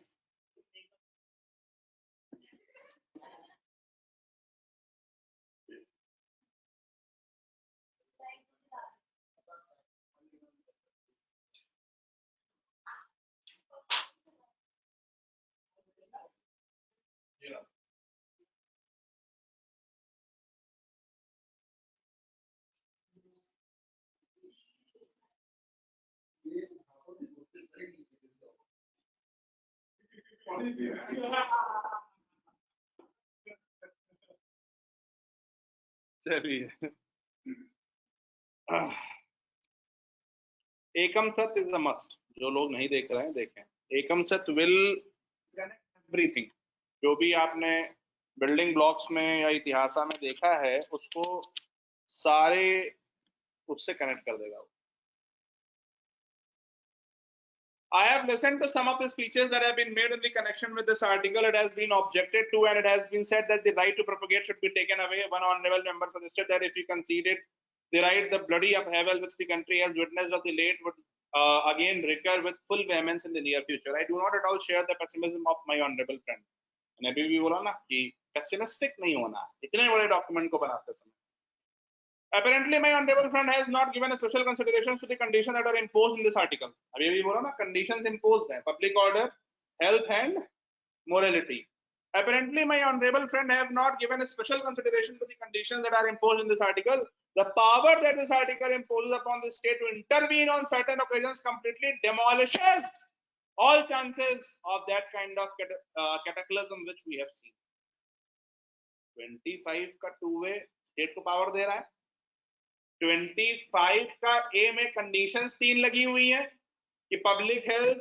[SPEAKER 2] चलिए, एकम सत इज अ मस्ट, जो लोग नहीं देख रहे हैं देखें। एकम सत विल एवरीथिंग, जो भी आपने बिल्डिंग ब्लॉक्स में या इतिहासा में देखा है उसको सारे उससे कनेक्ट कर देगा। I have listened to some of the speeches that have been made in the connection with this article. It has been objected to, and it has been said that the right to propagate should be taken away. One honorable member suggested that if we conceded the right, the bloody upheaval which the country has witnessed of the late would again recur with full vehemence in the near future. I do not at all share the pessimism of my honorable friend. मैंने अभी भी बोला ना कि pessimistic नहीं होना इतने बड़े डॉक्यूमेंट को बनाते समय। Apparently, my honorable friend has not given a special consideration to the conditions that are imposed in this article. अभी भी बोला ना, conditions imposed हैं, public order, health and morality. Apparently, my honorable friend have not given a special consideration to the conditions that are imposed in this article, The power that this article imposes upon the state to intervene on certain occasions completely demolishes all chances of that kind of cataclysm which we have seen. 25 का 2A state को power दे रहा है, 25 का ए में conditions 3 लगी हुई हैं कि पब्लिक हेल्थ,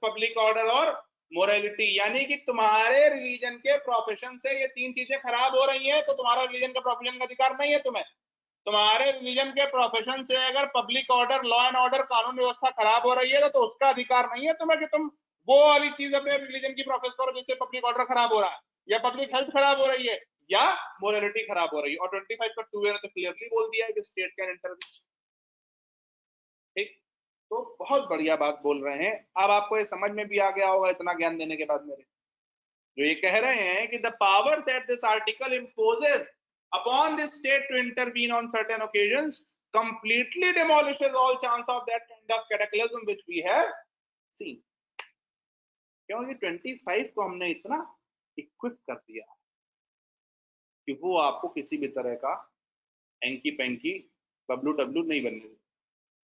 [SPEAKER 2] पब्लिक ऑर्डर और मोरालिटी, यानी कि तुम्हारे रिलीजन के प्रोफेशन से ये 3 चीजें खराब हो रही हैं तो तुम्हारा रिलीजन का प्रोफेशन का अधिकार नहीं है तुम्हें। तुम्हारे रिलीजन के प्रोफेशन से अगर public order, law and order, कानून व्यवस्था खराब हो रही है तो उसका अधिकार नहीं है तुम्हें कि तुम वो वाली चीज अपने रिलीजन की प्रोफेस करो जिससे पब्लिक ऑर्डर खराब हो रहा है या पब्लिक हेल्थ खराब हो रही है या मोरालिटी खराब हो रही है। और 25 का 2A ने तो क्लियरली बोल दिया है कि स्टेट कैन इंटरवीन। ठीक, तो बहुत बढ़िया बात बोल रहे हैं। अब आपको ये समझ में भी आ गया होगा इतना ज्ञान देने के बाद मेरे, जो ये कह रहे हैं कि the power that this article imposes upon the state to intervene on certain occasions completely demolishes all chance of that kind of cataclysm which we have seen. क्योंकि 25 को हमने इतना इक्विप कर दिया कि वो आपको किसी भी तरह का एंकी पेंकी बबलू डब्लू नहीं बनने देगा।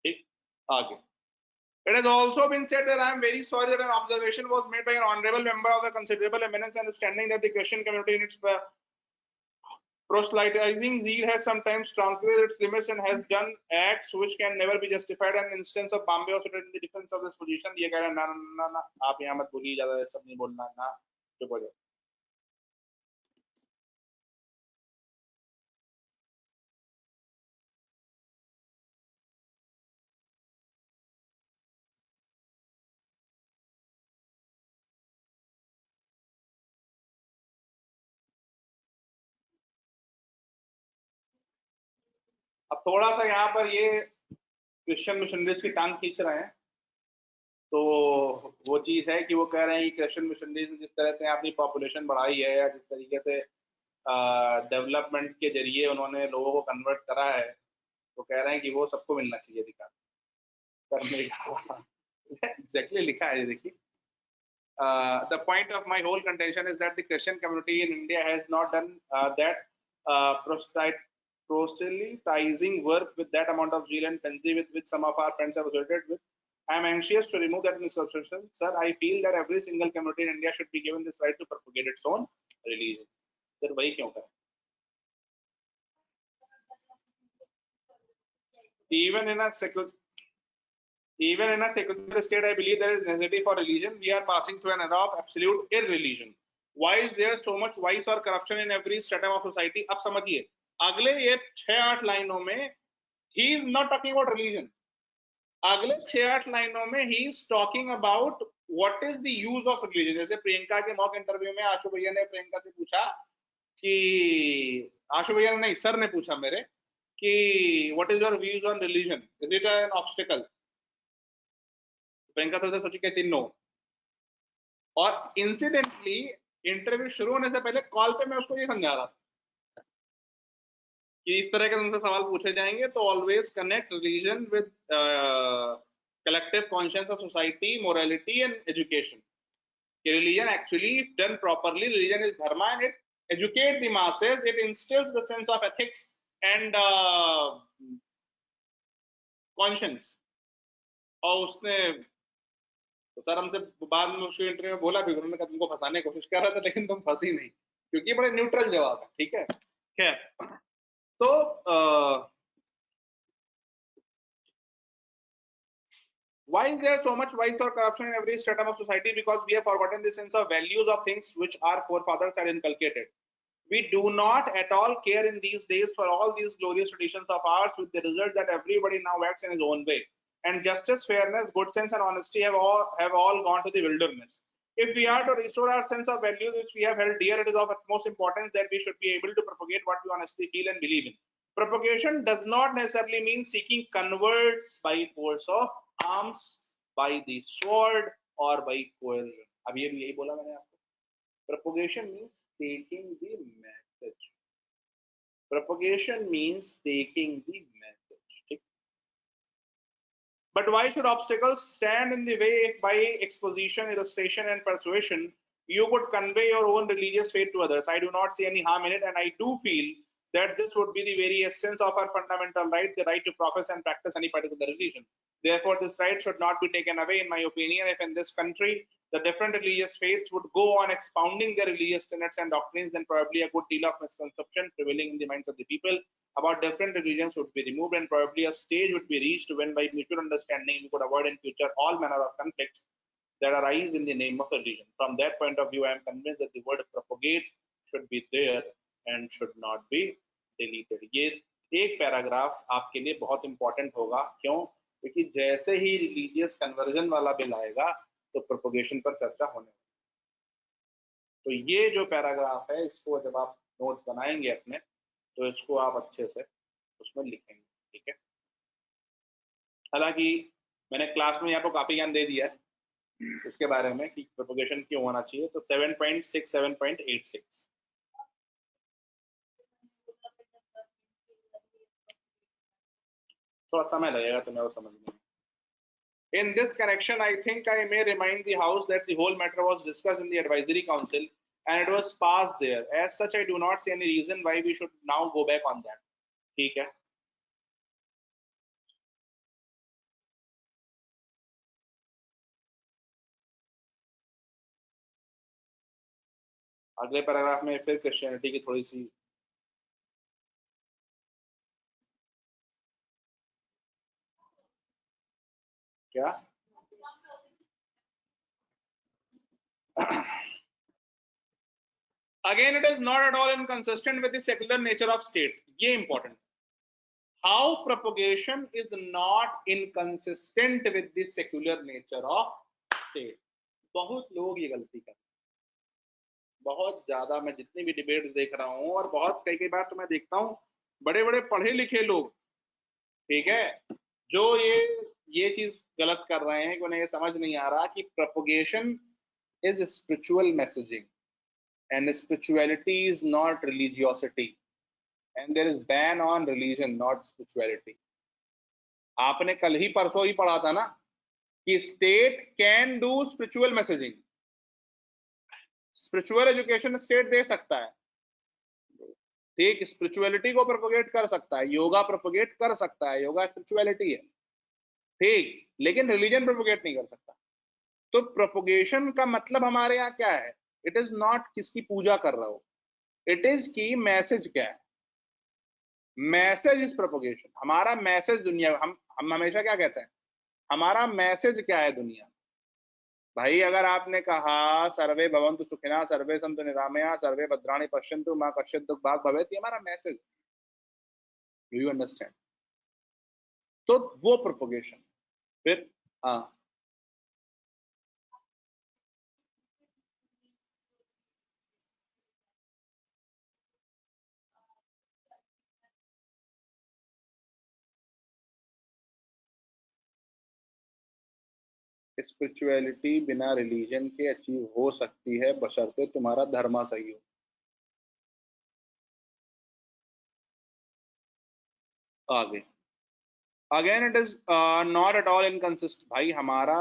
[SPEAKER 2] ठीक, आगे। It has also been said that I am very sorry that an observation was made by an honorable member of the considerable eminence and understanding that the Christian community in its proselytizing zeal has sometimes transgressed its limits and has done acts which can never be justified. An instance of Bombay was in the defense of this position. ये कह रहे हैं ना ना ना आप यहाँ मत बोलिए, ज्यादा सब नहीं बोलना, ना चुप हो जाओ। अब थोड़ा सा यहाँ पर ये क्रिश्चियन मिशनरीज की टांग खींच रहे हैं। तो वो चीज है कि वो कह रहे हैं कि क्रिश्चियन मिशनरीज जिस तरह से अपनी पॉपुलेशन बढ़ाई है या जिस तरीके से डेवलपमेंट के जरिए उन्होंने लोगों को कन्वर्ट करा है, तो कह रहे हैं कि वो सबको मिलना चाहिए अधिकार करने का। एग्जैक्टली लिखा है, देखिए। The point of my whole contention is that the Christian community in India has not done that proselytizing work with that amount of zeal and frenzy with which some of our friends have associated with. I am anxious to remove that misconception. Sir, I feel that every single community in India should be given this right to propagate its own religion. Sir, वही क्यों करें? Even in a secular state, I believe there is necessity for religion. We are passing through an era of absolute irreligion. Why is there so much vice or corruption in every stratum of society? अब समझिए, अगले ये 6-8 लाइनों में he is not talking about religion. अगले 6-8 लाइनों में he is talking about what is the use of religion. जैसे प्रियंका के मॉक इंटरव्यू में आशु भैया ने प्रियंका से पूछा कि, आशु भैया नहीं सर ने पूछा मेरे कि what is your views on religion? Is it an obstacle? Priyanka थोड़ा सा सोची कहती नो। और इंसिडेंटली इंटरव्यू शुरू होने से पहले कॉल पे मैं उसको ये समझा रहा था कि इस तरह के तुमसे सवाल पूछे जाएंगे तो always connect religion with collective conscious of society, morality and education. Religion actually done properly, religion is dharma and it educate the masses, it instils the sense of ethics and conscious. और उसने तो सर हमसे बाद में उसके interview में बोला भी, उन्होंने कहा तुमको फंसाने की कोशिश कर रहा था लेकिन तुम फंसी नहीं, क्योंकि बड़े न्यूट्रल जवाब है। ठीक है, खैर। तो why is there so much vice or corruption in every stratum of society? Because we have forgotten the sense of values of things which our forefathers had inculcated. We do not at all care in these days for all these glorious traditions of ours, with the result that everybody now acts in his own way, and justice, fairness, good sense and honesty have all gone to the wilderness. If we are to restore our sense of values which we have held dear, it is of utmost importance that we should be able to propagate what we honestly feel and believe in. Propagation does not necessarily mean seeking converts by force of arms, by the sword or by coercion. अभी यही बोला मैंने आपको. Propagation means taking the message. Propagation means taking the message. But why should obstacles stand in the way if by exposition, illustration and persuasion you would convey your own religious faith to others? I do not see any harm in it, and I do feel that this would be the very essence of our fundamental right, the right to profess and practice any particular religion. Therefore, this right should not be taken away, in my opinion, if in this country the different religious faiths would go on expounding their religious tenets and doctrines, then probably a good deal of misconception prevailing in the minds of the people about different religions would be removed, and probably a stage would be reached when, by mutual understanding, we could avoid in future all manner of conflicts that arise in the name of religion. From that point of view, I am convinced that the word propagate should be there and should not be deleted. ये एक paragraph आपके लिए बहुत important होगा, क्यों? क्योंकि जैसे ही religious conversion वाला बिल आएगा तो प्रोपोगेशन पर चर्चा होने वाली। तो ये जो पैराग्राफ है, इसको जब आप नोट बनाएंगे अपने, तो इसको आप अच्छे से उसमें लिखेंगे, ठीक है? हालांकि मैंने क्लास में आपको काफी ज्ञान दे दिया है इसके बारे में कि प्रोपोगेशन क्यों होना चाहिए। तो 7.6 7.86 थोड़ा समय लगेगा तुम्हें वो समझने में। In this connection, I think I may remind the House that the whole matter was discussed in the Advisory Council and it was passed there. As such, I do not see any reason why we should now go back on that. ठीक है? अगले paragraph में फिर Christianity की थोड़ी सी क्या again it is not at all inconsistent with the secular nature of state. ये important. How propagation is not inconsistent with the secular nature of state. बहुत लोग ये गलती करते हैं, बहुत ज्यादा। मैं जितनी भी डिबेट्स देख रहा हूँ और बहुत कई बार तो मैं देखता हूँ बड़े बड़े पढ़े लिखे लोग, ठीक है, जो ये चीज गलत कर रहे हैं कि उन्हें ये समझ नहीं आ रहा कि propagation is spiritual messaging and spirituality is not religiosity and there is ban on religion not spirituality. आपने कल ही परसों ही पढ़ा था ना कि state can do spiritual messaging, spiritual education state दे सकता है, ठीक, स्पिरिचुअलिटी को प्रोपोगेट कर सकता है, योगा प्रोपोगेट कर सकता है, योगा स्पिरिचुअलिटी है, ठीक, लेकिन रिलीजन प्रोपोगेट नहीं कर सकता। तो प्रोपोगेशन का मतलब हमारे यहाँ क्या है? इट इज नॉट किसकी पूजा कर रहा हो, इट इज की मैसेज क्या है, मैसेज इज प्रोपोगेशन। हमारा मैसेज दुनिया, हम हमेशा क्या कहते हैं, हमारा मैसेज क्या है दुनिया? भाई अगर आपने कहा सर्वे भवन्तु सुखिनः सर्वे सन्तु निरामया सर्वे भद्राणि पश्यन्तु मा कश्चित् दुःख भाग् भवेत्, ये हमारा मैसेज। Do you understand? तो वो प्रोपोगेशन। फिर हाँ, स्पिरिचुअलिटी बिना रिलीजन के अचीव हो सकती है बशर्ते तुम्हारा धर्म सही हो। आगे again it is not at all inconsistent. भाई हमारा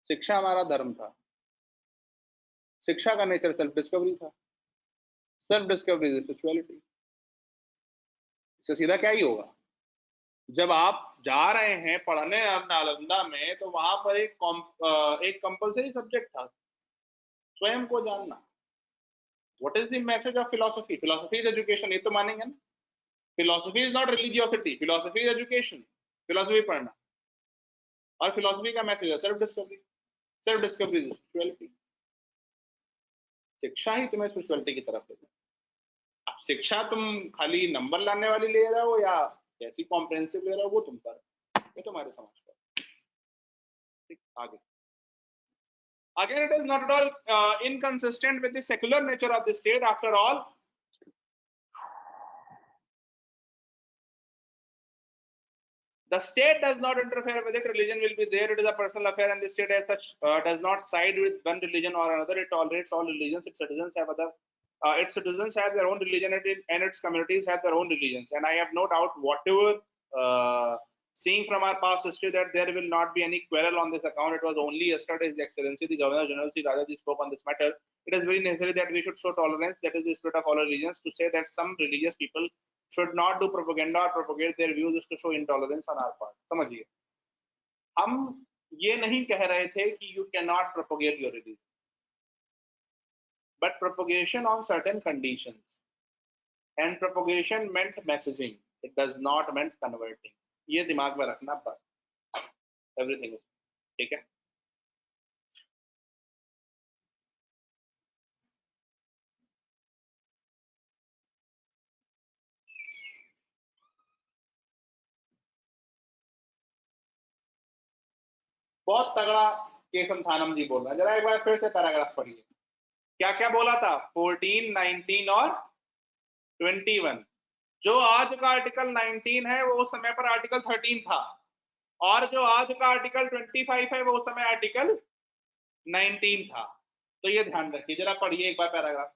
[SPEAKER 2] शिक्षा हमारा धर्म था, शिक्षा का नेचर सेल्फ डिस्कवरी था, सेल्फ डिस्कवरी इज स्पिरिचुअलिटी। इससे सीधा क्या ही होगा? जब आप जा रहे हैं पढ़ने नालंदा में तो वहां पर एक कंपलसरी सब्जेक्ट था स्वयं को जानना। What is the message of philosophy? Philosophy is education, ये तो मानेंगे ना। Philosophy is not religiosity, philosophy is education. Philosophy पढ़ना और फिलोसफी का मैसेज है self discovery. Self discovery is spirituality. शिक्षा ही तुम्हें स्पिरिचुअलिटी की तरफ ले जाए। अब शिक्षा तुम खाली नंबर लाने वाली ले रहे हो या कैसी कॉम्प्रिहेंसिव ले रहे हो, वो तुम पर, ये तुम्हारे समझ पर। ठीक, आगे again it is not at all inconsistent with the secular nature of the state. After all, the state does not interfere with it. Religion will be there, it is a personal affair, and the state as such does not side with one religion or another. It tolerates all religions. Its citizens have their own religion, and its communities have their own religions. And I have no doubt whatever Seeing from our past history that there will not be any quarrel on this account, it was only yesterday His Excellency the Governor General Sri Rajaji spoke on this matter. It is very necessary that we should show tolerance, that is the spirit of all religions, to say that some religious people should not do propaganda or propagate their views is to show intolerance on our part. समझिए, हम ये नहीं कह रहे थे कि you cannot propagate your religion, but propagation on certain conditions, and propagation meant messaging, it does not meant converting. ये दिमाग में रखना बस, एवरीथिंग इज ठीक है. बहुत तगड़ा केशव थानम जी बोल रहे हैं, जरा एक बार फिर से पैराग्राफ पढ़िए. क्या क्या बोला था? 14, 19 और 21. जो आज का आर्टिकल 19 है वो उस समय पर आर्टिकल 13 था, और जो आज का आर्टिकल 25 है वो उस समय आर्टिकल 19 था. तो ये ध्यान रखिए, जरा पढ़िए एक बार पैराग्राफ.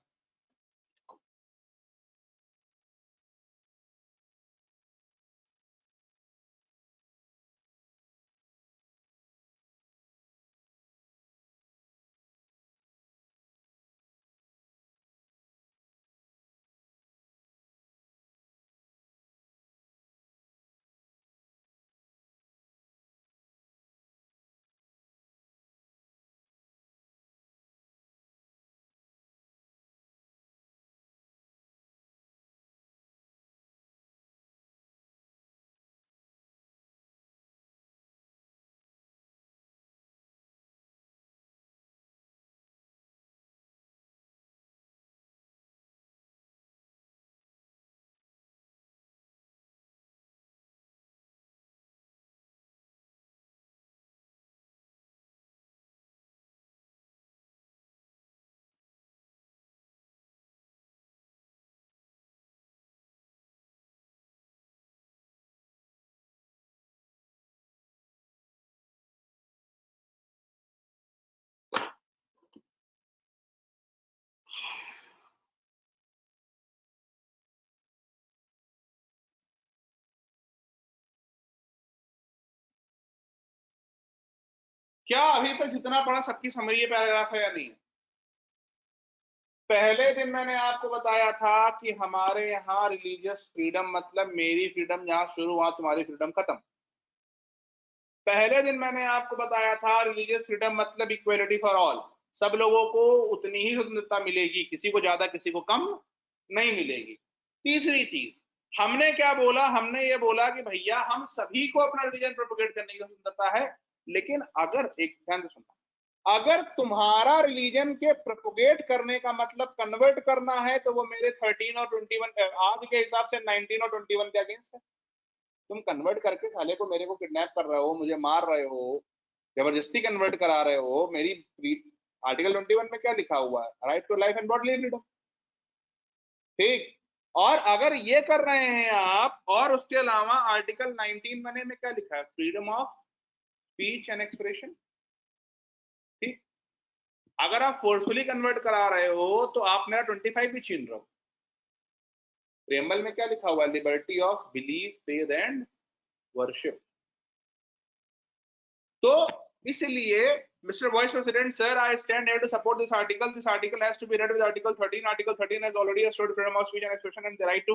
[SPEAKER 2] क्या अभी तक जितना पढ़ा सबकी समझ ये पैराग्राफ है या नहीं? पहले दिन मैंने आपको बताया था कि हमारे यहाँ रिलीजियस फ्रीडम मतलब मेरी फ्रीडम जहां शुरू वहां तुम्हारी फ्रीडम खत्म. पहले दिन मैंने आपको बताया था रिलीजियस फ्रीडम मतलब इक्वलिटी फॉर ऑल, सब लोगों को उतनी ही स्वतंत्रता मिलेगी, किसी को ज्यादा किसी को कम नहीं मिलेगी. तीसरी चीज हमने क्या बोला? हमने ये बोला कि भैया हम सभी को अपना रिलीजन प्रोपेगेट करने की स्वतंत्रता है, लेकिन अगर एक ध्यान से सुनना, अगर तुम्हारा रिलीजन के प्रोपेगेट करने का मतलब कन्वर्ट करना है तो वो मेरे 13 और 21 आज के हिसाब से 19 और 21 के अगेंस्ट है. तुम कन्वर्ट करके साले को मेरे को किडनैप कर रहे हो, मुझे मार रहे हो, जबरदस्ती कन्वर्ट करा रहे हो. मेरी आर्टिकल 21 में क्या लिखा हुआ है? Right to life and bodily freedom. ठीक. और अगर ये कर रहे हैं आप, और उसके अलावा आर्टिकल 19 में क्या लिखा है? Freedom of speech and expression. ठीक. अगर आप फोर्सफुली कन्वर्ट करा रहे हो तो आप मेरा 25 भी छीन रहे हो. प्रेम्बल में क्या लिखा हुआ है? Liberty of belief, faith and worship. तो इसलिए Mr. Vice President, sir, I stand here to support this article. This article has to be read with Article 13. Article 13 has already assured freedom of speech and expression and the right to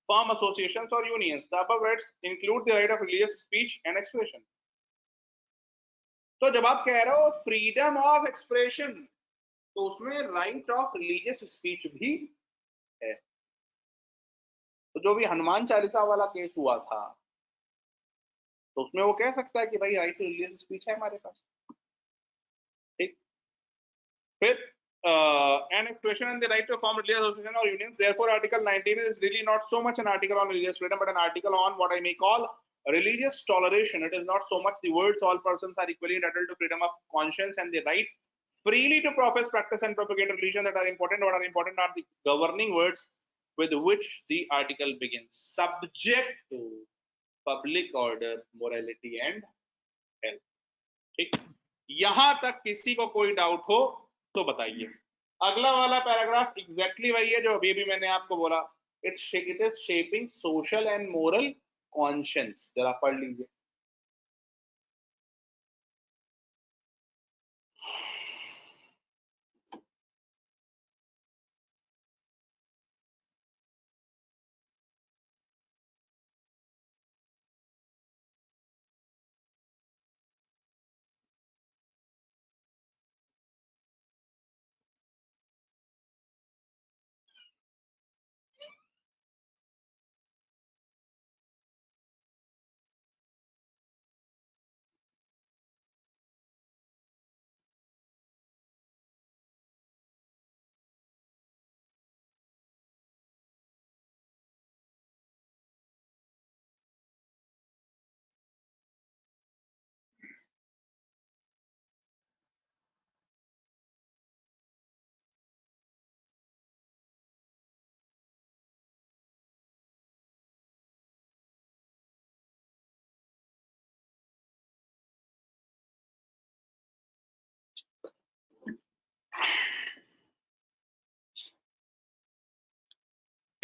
[SPEAKER 2] form associations or unions. The above rights include the right of religious speech and expression. तो जब आप कह रहे हो freedom of expression, तो उसमें right of religious speech भी है. तो जो भी हनुमान चालीसा वाला केस हुआ था, तो उसमें वो कह सकता है कि भाई राइट टू रिलीजियस स्पीच है हमारे पास. ठीक. फिर an expression and the right to form religious association or unions. Therefore, Article 19 is really not so much an article on religious freedom, but an article on what I may call religious toleration. It is not so much the words all persons are equally entitled to freedom of conscience and the right freely to profess, practice, and propagate religion that are important. What are important are the governing words with which the article begins, subject to public order, morality, and health. ठीक. यहां तक किसी को कोई doubt हो तो बताइए. अगला वाला पैराग्राफ एग्जैक्टली वही है जो अभी भी मैंने आपको बोला. It is shaping social and moral conscience, जरा पढ़ लीजिए।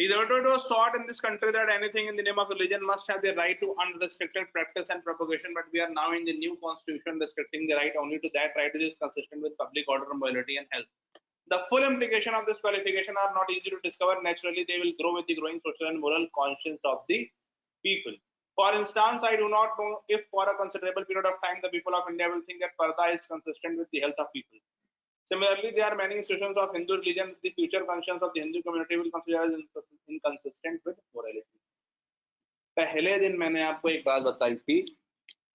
[SPEAKER 2] Hitherto it was taught in this country that anything in the name of religion must have the right to unrestricted practice and propagation, but we are now in the new constitution restricting the right only to that right which is consistent with public order, morality, and health. The full implication of this qualification are not easy to discover. Naturally, they will grow with the growing social and moral conscience of the people. For instance, I do not know if for a considerable period of time the people of India will think that Parda is consistent with the health of people. Similarly, there are many institutions of Hindu religion. The future conscience of the Hindu community will consider as inconsistent with morality. पहले दिन मैंने आपको एक बात बताई थी,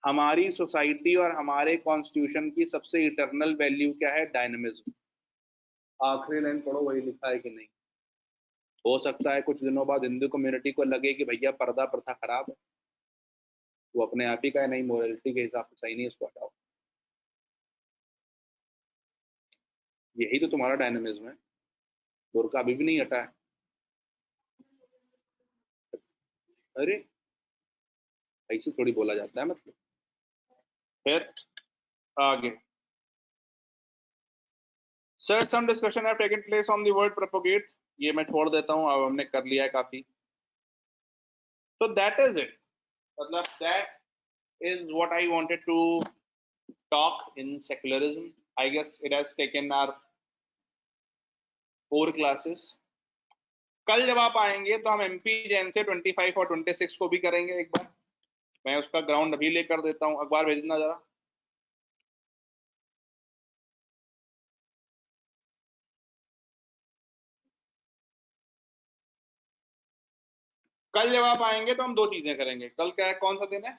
[SPEAKER 2] हमारी society और हमारे कॉन्स्टिट्यूशन की सबसे इटरनल वैल्यू क्या है? डायनामिज्म। आखिरी लाइन पढ़ो, वही लिखा है कि नहीं? हो सकता है कुछ दिनों बाद हिंदू कम्युनिटी को लगे कि भैया पर्दा प्रथा खराब है, वो अपने आप ही का नहीं, मोरालिटी के हिसाब से सही नहीं, इसको हटाओ। यही तो तुम्हारा डायनामिज्म है। बुर्का अभी भी नहीं हटा है। अरे ऐसे थोड़ी बोला जाता है। मतलब फिर आगे, sir some discussion have taken place on the word propagate. ये मैं छोड़ देता हूँ, अब हमने कर लिया है काफी। तो दैट इज इट, मतलब that is what I wanted to talk in secularism. I guess it has taken our 4 classes. कल जब आप आएंगे तो हम एमपी जैन से 25 और 26 को भी करेंगे एक बार। मैं उसका ग्राउंड अभी लेकर देता हूँ, अखबार भेजना जरा। कल जब आप आएंगे तो हम 2 चीजें करेंगे। कल क्या है, कौन सा दिन है?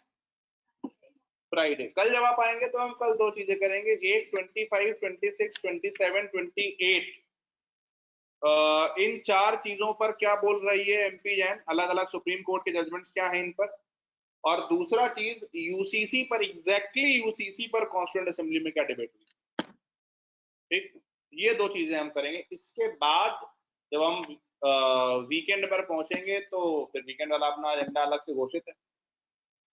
[SPEAKER 2] फ्राइडे। कल जब आप आएंगे तो हम कल 2 चीजें करेंगे। एक 25, 26, 27, 28 इन 4 चीजों पर क्या बोल रही है एमपी जैन, अलग अलग सुप्रीम कोर्ट के जजमेंट्स क्या हैं इन पर। और दूसरा चीज यूसीसी पर, एग्जैक्टली यूसीसी पर कॉन्स्टिट्यूएंट असेंबली में क्या डिबेट हुई। ठीक, ये 2 चीजें हम करेंगे। इसके बाद जब हम वीकेंड पर पहुंचेंगे तो फिर वीकेंड वाला अपना एजेंडा अलग से घोषित है।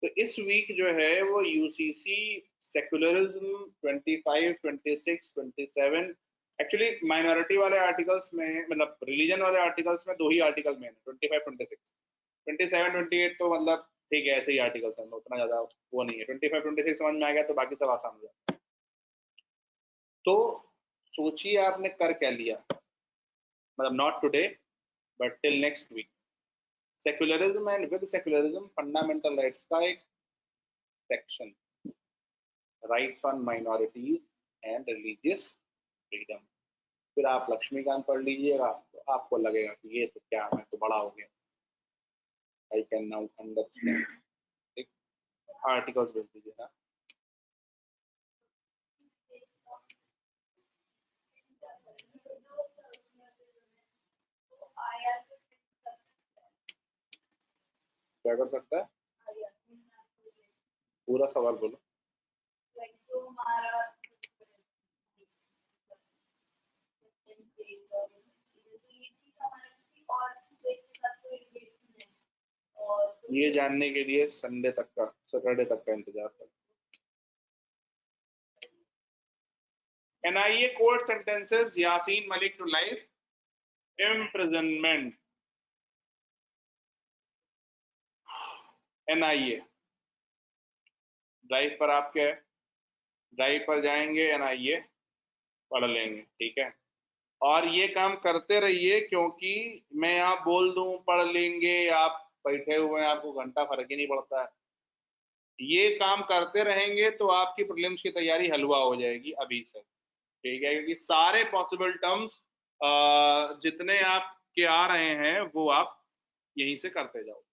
[SPEAKER 2] तो इस वीक जो है वो यूसीसी, सेकुलरिज्म 25, 26, 27, एक्चुअली माइनॉरिटी वाले आर्टिकल्स में, मतलब रिलीजन वाले आर्टिकल्स में 2 ही आर्टिकल में है, 25, 26, 27, 28 तो मतलब ठीक है, ऐसे ही आर्टिकल्स हैं, उतना ज्यादा वो नहीं है। 25, 26 समझ में आ गया तो बाकी सब आसान हो जाता है। तो सोचिए आपने कर क्या लिया, मतलब not today but till next week. Secularism and with secularism fundamental rights का एक section, rights on minorities and religious freedom. फिर आप लक्ष्मीकांत पढ़ लीजिएगा तो आपको लगेगा कि ये तो क्या, मैं तो बड़ा हो गया, आई कैन नाउ अंडरस्टैंड। ठीक, आर्टिकल्स भेज दीजिए। हाँ, क्या कर सकता है? पूरा सवाल बोलो। ये जानने के लिए संडे तक का, सैटरडे तक का इंतजार करो। NIA court sentences Yasin Malik to life imprisonment. NIA, drive पर आप क्या है, ड्राइव पर जाएंगे, NIA पढ़ लेंगे, ठीक है। और ये काम करते रहिए, क्योंकि मैं आप बोल दूं पढ़ लेंगे, आप बैठे हुए हैं, आपको घंटा फर्क ही नहीं पड़ता है। ये काम करते रहेंगे तो आपकी प्रीलिम्स की तैयारी हलवा हो जाएगी अभी से, ठीक है, क्योंकि सारे पॉसिबल टर्म्स जितने आपके आ रहे हैं वो आप यहीं से करते जाओ।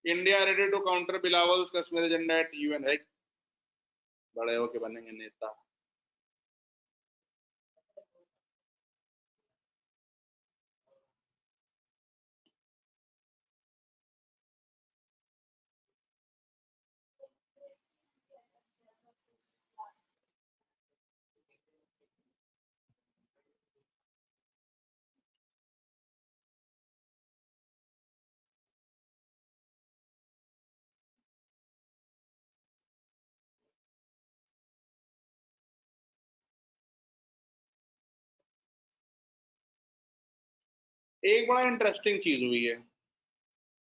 [SPEAKER 2] India ready to counter Bilawal Kashmir agenda at UN, है, बड़े होके बनेंगे नेता। एक बड़ा इंटरेस्टिंग चीज हुई है,